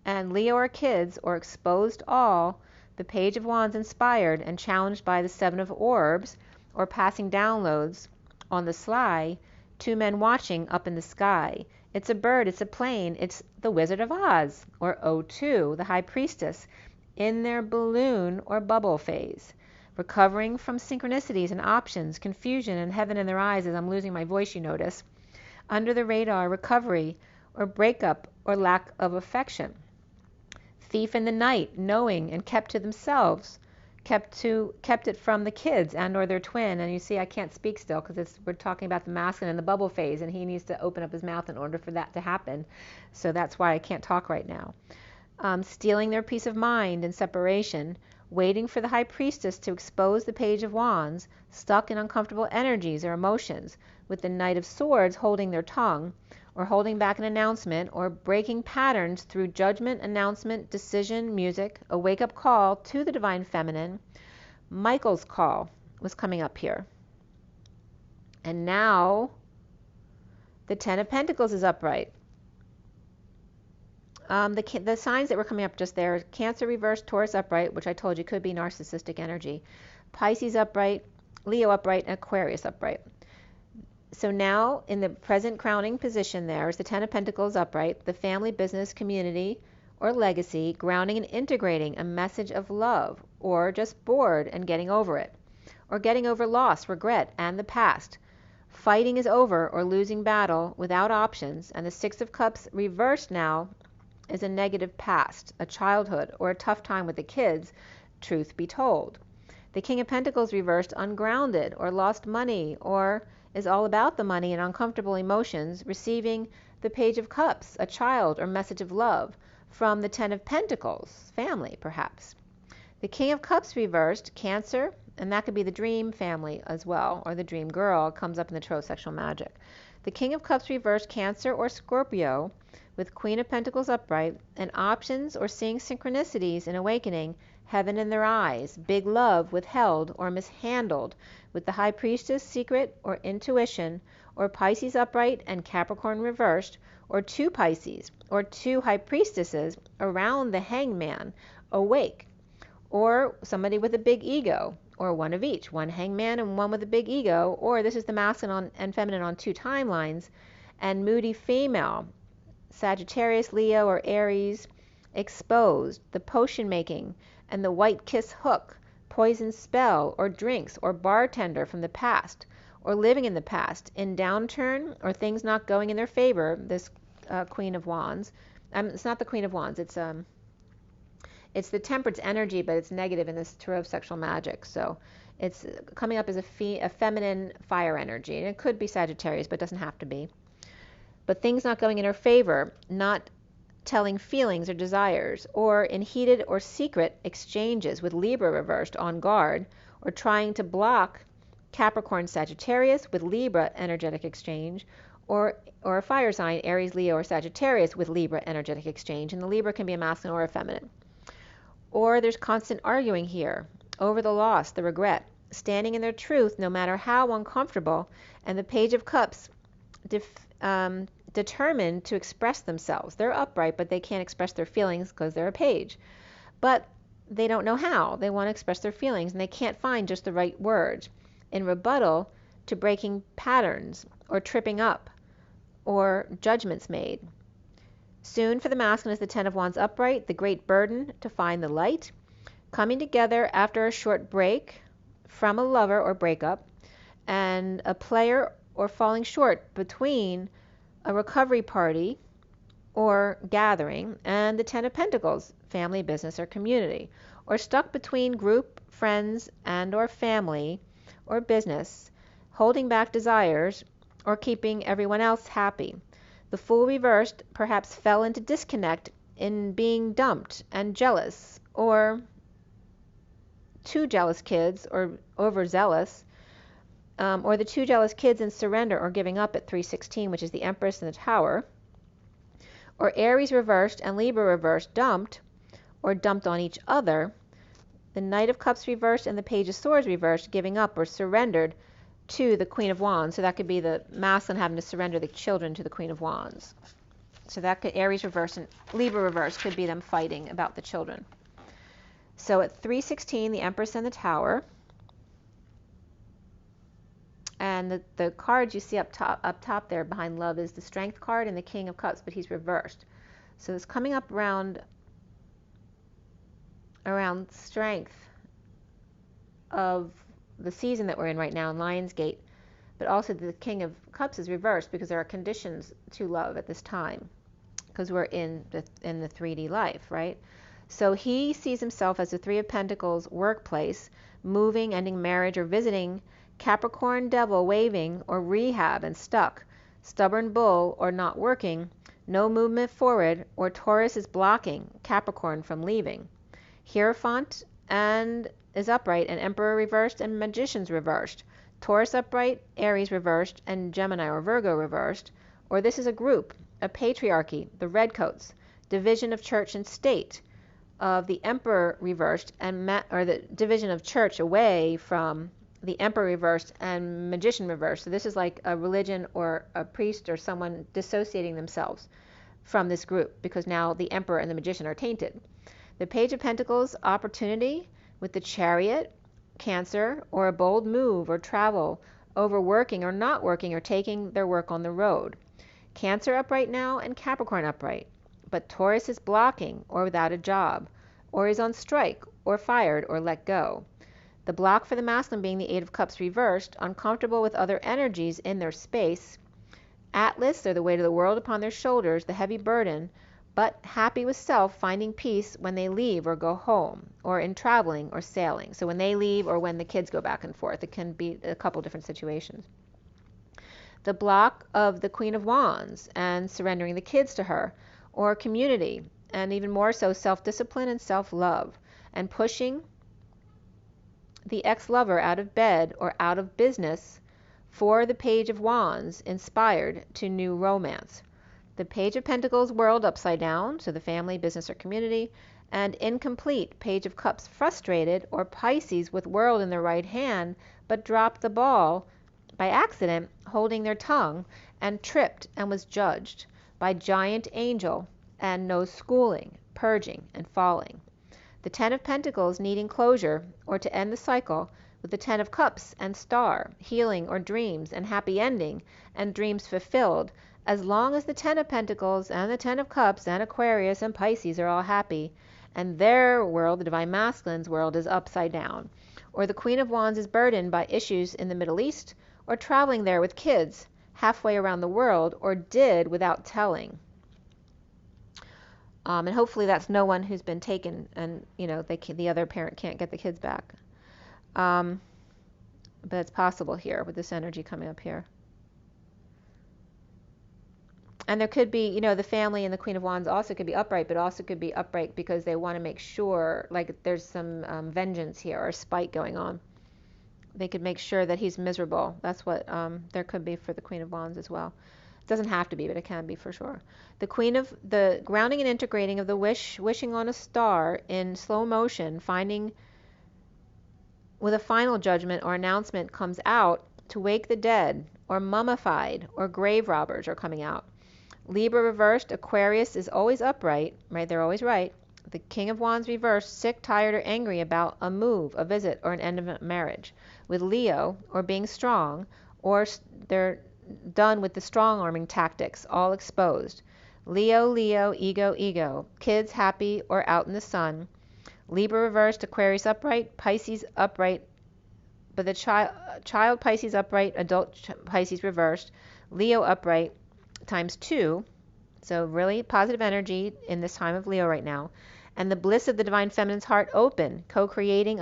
and Leo or kids, or exposed all, the Page of Wands inspired and challenged by the 7 of Orbs, or passing downloads on the sly, 2 men watching up in the sky, It's a bird, it's a plane, it's the Wizard of Oz, or O2, the High Priestess, in their balloon or bubble phase, recovering from synchronicities and options, confusion and heaven in their eyes as I'm losing my voice, you notice, under the radar recovery or breakup or lack of affection. Thief in the night, knowing and kept to themselves, kept it from the kids and or their twin. And you see I can't speak still because we're talking about the masculine and the bubble phase, and he needs to open up his mouth in order for that to happen. So that's why I can't talk right now. Stealing their peace of mind and separation, waiting for the High Priestess to expose the Page of Wands, stuck in uncomfortable energies or emotions, with the Knight of Swords holding their tongue, or holding back an announcement, or breaking patterns through judgment, announcement, decision, music, a wake-up call to the Divine Feminine. Michael's call was coming up here. And now the Ten of Pentacles is upright. The signs that were coming up just there, Cancer reversed, Taurus upright, which I told you could be narcissistic energy, Pisces upright, Leo upright, and Aquarius upright. So now in the present crowning position there is the Ten of Pentacles upright, the family, business, community, or legacy, grounding and integrating a message of love, or just bored and getting over it, or getting over loss, regret, and the past. Fighting is over or losing battle without options, and the Six of Cups reversed now is a negative past, a childhood, or a tough time with the kids, truth be told. The King of Pentacles reversed, ungrounded, or lost money, or is all about the money and uncomfortable emotions, receiving the Page of Cups, a child or message of love, from the Ten of Pentacles, family perhaps. The King of Cups reversed, Cancer, and that could be the dream family as well, or the dream girl, comes up in the Tarot Sexual Magic. The King of Cups reversed, Cancer or Scorpio, with Queen of Pentacles upright, and options or seeing synchronicities in awakening, heaven in their eyes, big love withheld or mishandled, with the High Priestess, secret or intuition, or Pisces upright and Capricorn reversed, or two Pisces, or two High Priestesses around the Hangman, awake, or somebody with a big ego, or one of each, one hangman and one with a big ego, or this is the masculine and feminine on two timelines, and moody female, Sagittarius, Leo, or Aries, exposed, the potion making, and the white kiss hook, poison spell, or drinks, or bartender from the past, or living in the past, in downturn, or things not going in their favor, this Queen of Wands. It's not the Queen of Wands, it's the Temperance energy, but it's negative in this Tarot of Sexual Magic. So it's coming up as a feminine fire energy. And it could be Sagittarius, but it doesn't have to be. But things not going in her favor, not telling feelings or desires, or in heated or secret exchanges with Libra reversed, on guard, or trying to block Capricorn Sagittarius with Libra energetic exchange, or a fire sign, Aries, Leo, or Sagittarius with Libra energetic exchange. And the Libra can be a masculine or a feminine. Or there's constant arguing here over the loss, the regret, standing in their truth no matter how uncomfortable, and the Page of Cups determined to express themselves. They're upright, but they can't express their feelings because they're a page. But they don't know how. They want to express their feelings, and they can't find just the right words. In rebuttal to breaking patterns, or tripping up, or judgments made. Soon for the masculine is the Ten of Wands upright, the great burden to find the light, coming together after a short break from a lover or breakup, and a player or falling short between a recovery party or gathering and the Ten of Pentacles, family, business, or community, or stuck between group, friends, and or family or business, holding back desires or keeping everyone else happy. The Fool reversed perhaps fell into disconnect in being dumped and jealous, or too jealous kids, or overzealous, or the two jealous kids in surrender or giving up at 316, which is the Empress and the Tower, or Aries reversed and Libra reversed, dumped, or dumped on each other, the Knight of Cups reversed and the Page of Swords reversed, giving up or surrendered to the Queen of Wands. So that could be the masculine having to surrender the children to the Queen of Wands. So that could, Aries reverse and Libra reverse could be them fighting about the children. So at 316, the Empress and the Tower. And And the cards you see up top there behind love is the Strength card and the King of Cups, but he's reversed. So it's coming up around strength of the season that we're in right now in Lionsgate, but also the King of Cups is reversed because there are conditions to love at this time because we're in the 3D life, right? So he sees himself as the Three of Pentacles workplace, moving, ending marriage, or visiting Capricorn devil waving or rehab and stuck, stubborn bull or not working, no movement forward, or Taurus is blocking Capricorn from leaving. Hierophant and is upright, and Emperor reversed, and Magician's reversed. Taurus upright, Aries reversed, and Gemini or Virgo reversed. Or this is a group, a patriarchy, the redcoats, division of church and state, of the Emperor reversed, or the division of church away from the Emperor reversed and Magician reversed. So this is like a religion or a priest or someone dissociating themselves from this group because now the Emperor and the Magician are tainted. The Page of Pentacles, opportunity with the Chariot, Cancer, or a bold move or travel, overworking or not working or taking their work on the road. Cancer upright now and Capricorn upright, but Taurus is blocking or without a job, or is on strike or fired or let go. The block for the masculine being the Eight of Cups reversed, uncomfortable with other energies in their space. Atlas, they're the weight of the world upon their shoulders, the heavy burden, but happy with self, finding peace when they leave or go home, or in traveling or sailing. So when they leave or when the kids go back and forth, it can be a couple different situations. The block of the Queen of Wands and surrendering the kids to her, or community, and even more so self-discipline and self-love, and pushing the ex-lover out of bed or out of business for the Page of Wands, inspired to new romance. The Page of Pentacles world upside down, so the family, business, or community, and incomplete Page of Cups frustrated, or Pisces with world in their right hand, but dropped the ball by accident, holding their tongue, and tripped and was judged by giant angel, and no schooling, purging, and falling. The Ten of Pentacles needing closure, or to end the cycle, with the Ten of Cups and Star, healing or dreams and happy ending, and dreams fulfilled, as long as the Ten of Pentacles and the Ten of Cups and Aquarius and Pisces are all happy, and their world, the Divine Masculine's world, is upside down. Or the Queen of Wands is burdened by issues in the Middle East, or traveling there with kids halfway around the world, or did without telling. And hopefully that's no one who's been taken and, the other parent can't get the kids back. But it's possible here with this energy coming up here. And there could be, the family and the Queen of Wands also could be upright, but also could be upright because they want to make sure, like there's some vengeance here or spite going on. They could make sure that he's miserable. That's what there could be for the Queen of Wands as well. It doesn't have to be, but it can be for sure. The Queen of the grounding and integrating of the wishing on a star in slow motion, finding with a final judgment or announcement comes out to wake the dead, or mummified, or grave robbers are coming out. Libra reversed, Aquarius is always upright, right? They're always right. The King of Wands reversed, sick, tired, or angry about a move, a visit, or an end of a marriage. With Leo, or being strong, or they're done with the strong-arming tactics, all exposed. Leo, ego, ego. Kids happy or out in the sun. Libra reversed, Aquarius upright, Pisces upright, but the child Pisces upright, adult Pisces reversed. Leo upright times 2. So really positive energy in this time of Leo right now. And the bliss of the Divine Feminine's heart open, co-creating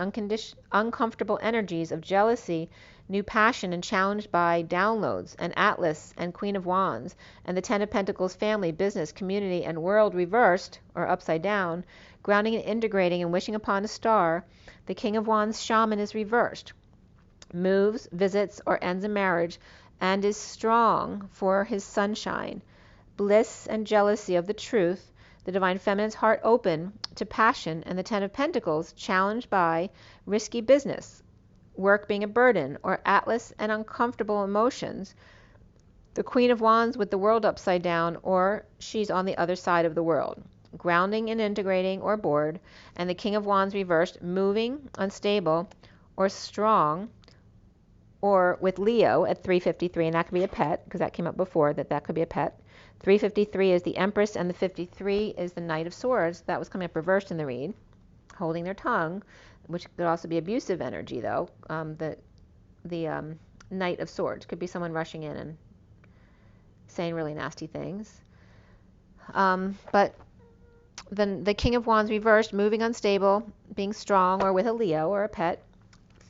uncomfortable energies of jealousy, new passion, and challenged by downloads, and Atlas, and Queen of Wands, and the Ten of Pentacles family, business, community, and world reversed, or upside down, grounding and integrating and wishing upon a star. The King of Wands shaman is reversed, moves, visits, or ends a marriage, and is strong for his sunshine. Bliss and jealousy of the truth, the Divine Feminine's heart open to passion, and the Ten of Pentacles challenged by risky business, work being a burden, or Atlas and uncomfortable emotions. The Queen of Wands with the world upside down, or she's on the other side of the world, grounding and integrating, or bored. And the King of Wands reversed, moving, unstable, or strong, or with Leo at 353, and that could be a pet, because that came up before, that could be a pet. 353 is the Empress, and the 53 is the Knight of Swords. That was coming up reversed in the read, holding their tongue, which could also be abusive energy, though. The Knight of Swords could be someone rushing in and saying really nasty things. But then the King of Wands reversed, moving unstable, being strong, or with a Leo or a pet,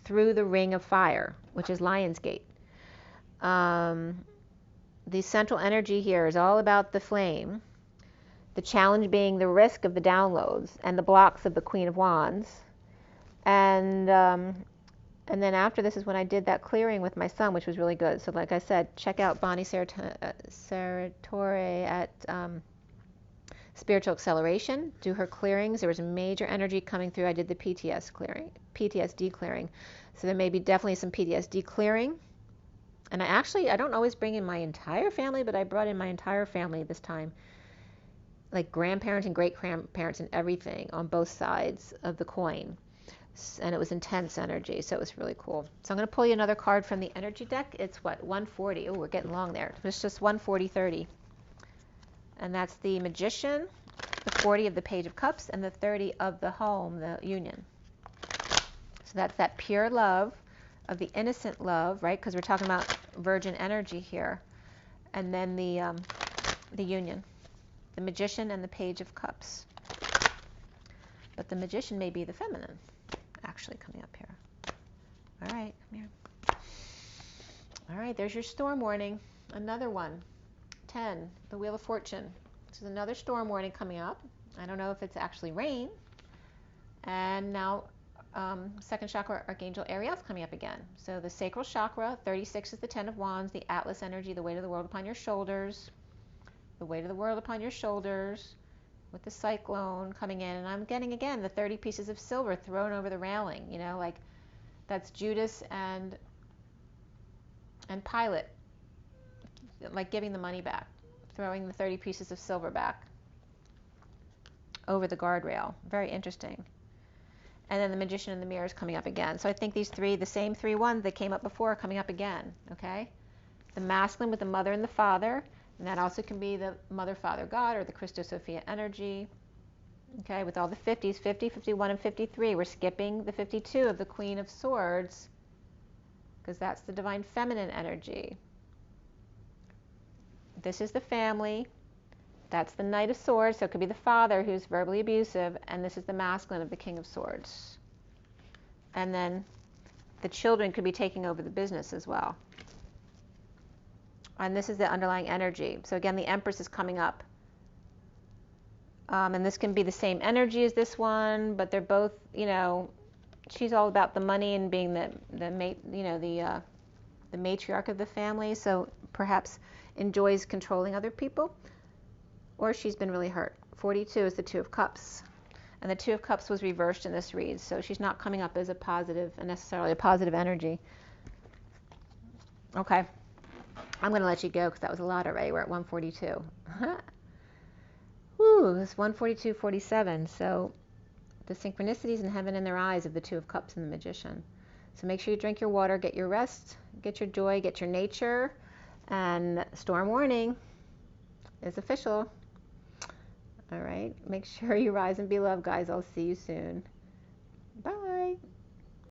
through the Ring of Fire, which is Lionsgate. The central energy here is all about the flame, the challenge being the risk of the downloads and the blocks of the Queen of Wands. And then after this is when I did that clearing with my son, which was really good. So like I said, check out Bonnie Serratore at Spiritual Acceleration. Do her clearings. There was major energy coming through. I did the PTSD clearing. So there may be definitely some PTSD clearing. And I don't always bring in my entire family, but I brought in my entire family this time. Like grandparents and great-grandparents and everything on both sides of the coin. And it was intense energy, so it was really cool. So I'm going to pull you another card from the energy deck. It's what, 140? Oh, we're getting long there. It's just 140-30. And that's the Magician, the 40 of the Page of Cups, and the 30 of the Home, the Union. So that's that pure love, of the innocent love, right? Because we're talking about virgin energy here. And then the Union, the Magician and the Page of Cups. But the Magician may be the feminine, actually, coming up here. All right, come here. All right, there's your storm warning. Another one. 10, the Wheel of Fortune. This is another storm warning coming up. I don't know if it's actually rain. And now, second chakra, Archangel Ariel's coming up again. So the sacral chakra, 36 is the 10 of Wands, the Atlas energy, the weight of the world upon your shoulders. The weight of the world upon your shoulders, with the cyclone coming in. And I'm getting, again, the 30 pieces of silver thrown over the railing. You know, like that's Judas and Pilate, like giving the money back, throwing the 30 pieces of silver back over the guardrail. Very interesting. And then the Magician and the Mirror is coming up again. So I think these three, the same three ones that came up before, are coming up again, okay? The masculine with the mother and the father, and that also can be the Mother, Father, God, or the Christos Sophia energy, okay? With all the 50s, 50, 51, and 53. We're skipping the 52 of the Queen of Swords, because that's the divine feminine energy. This is the family. That's the Knight of Swords, so it could be the father who's verbally abusive, and this is the masculine of the King of Swords. And then the children could be taking over the business as well. And this is the underlying energy. So again, the Empress is coming up. And this can be the same energy as this one, but they're both, you know, she's all about the money and being the matriarch of the family, so perhaps enjoys controlling other people. Or she's been really hurt. 42 is the Two of Cups. And the Two of Cups was reversed in this read, so she's not coming up as a positive, necessarily a positive energy. Okay. I'm going to let you go because that was a lot already. We're at 142. Woo, it's 142.47. So the synchronicities in heaven in their eyes of the Two of Cups and the Magician. So make sure you drink your water, get your rest, get your joy, get your nature. And storm warning is official. All right. Make sure you rise and be loved, guys. I'll see you soon. Bye.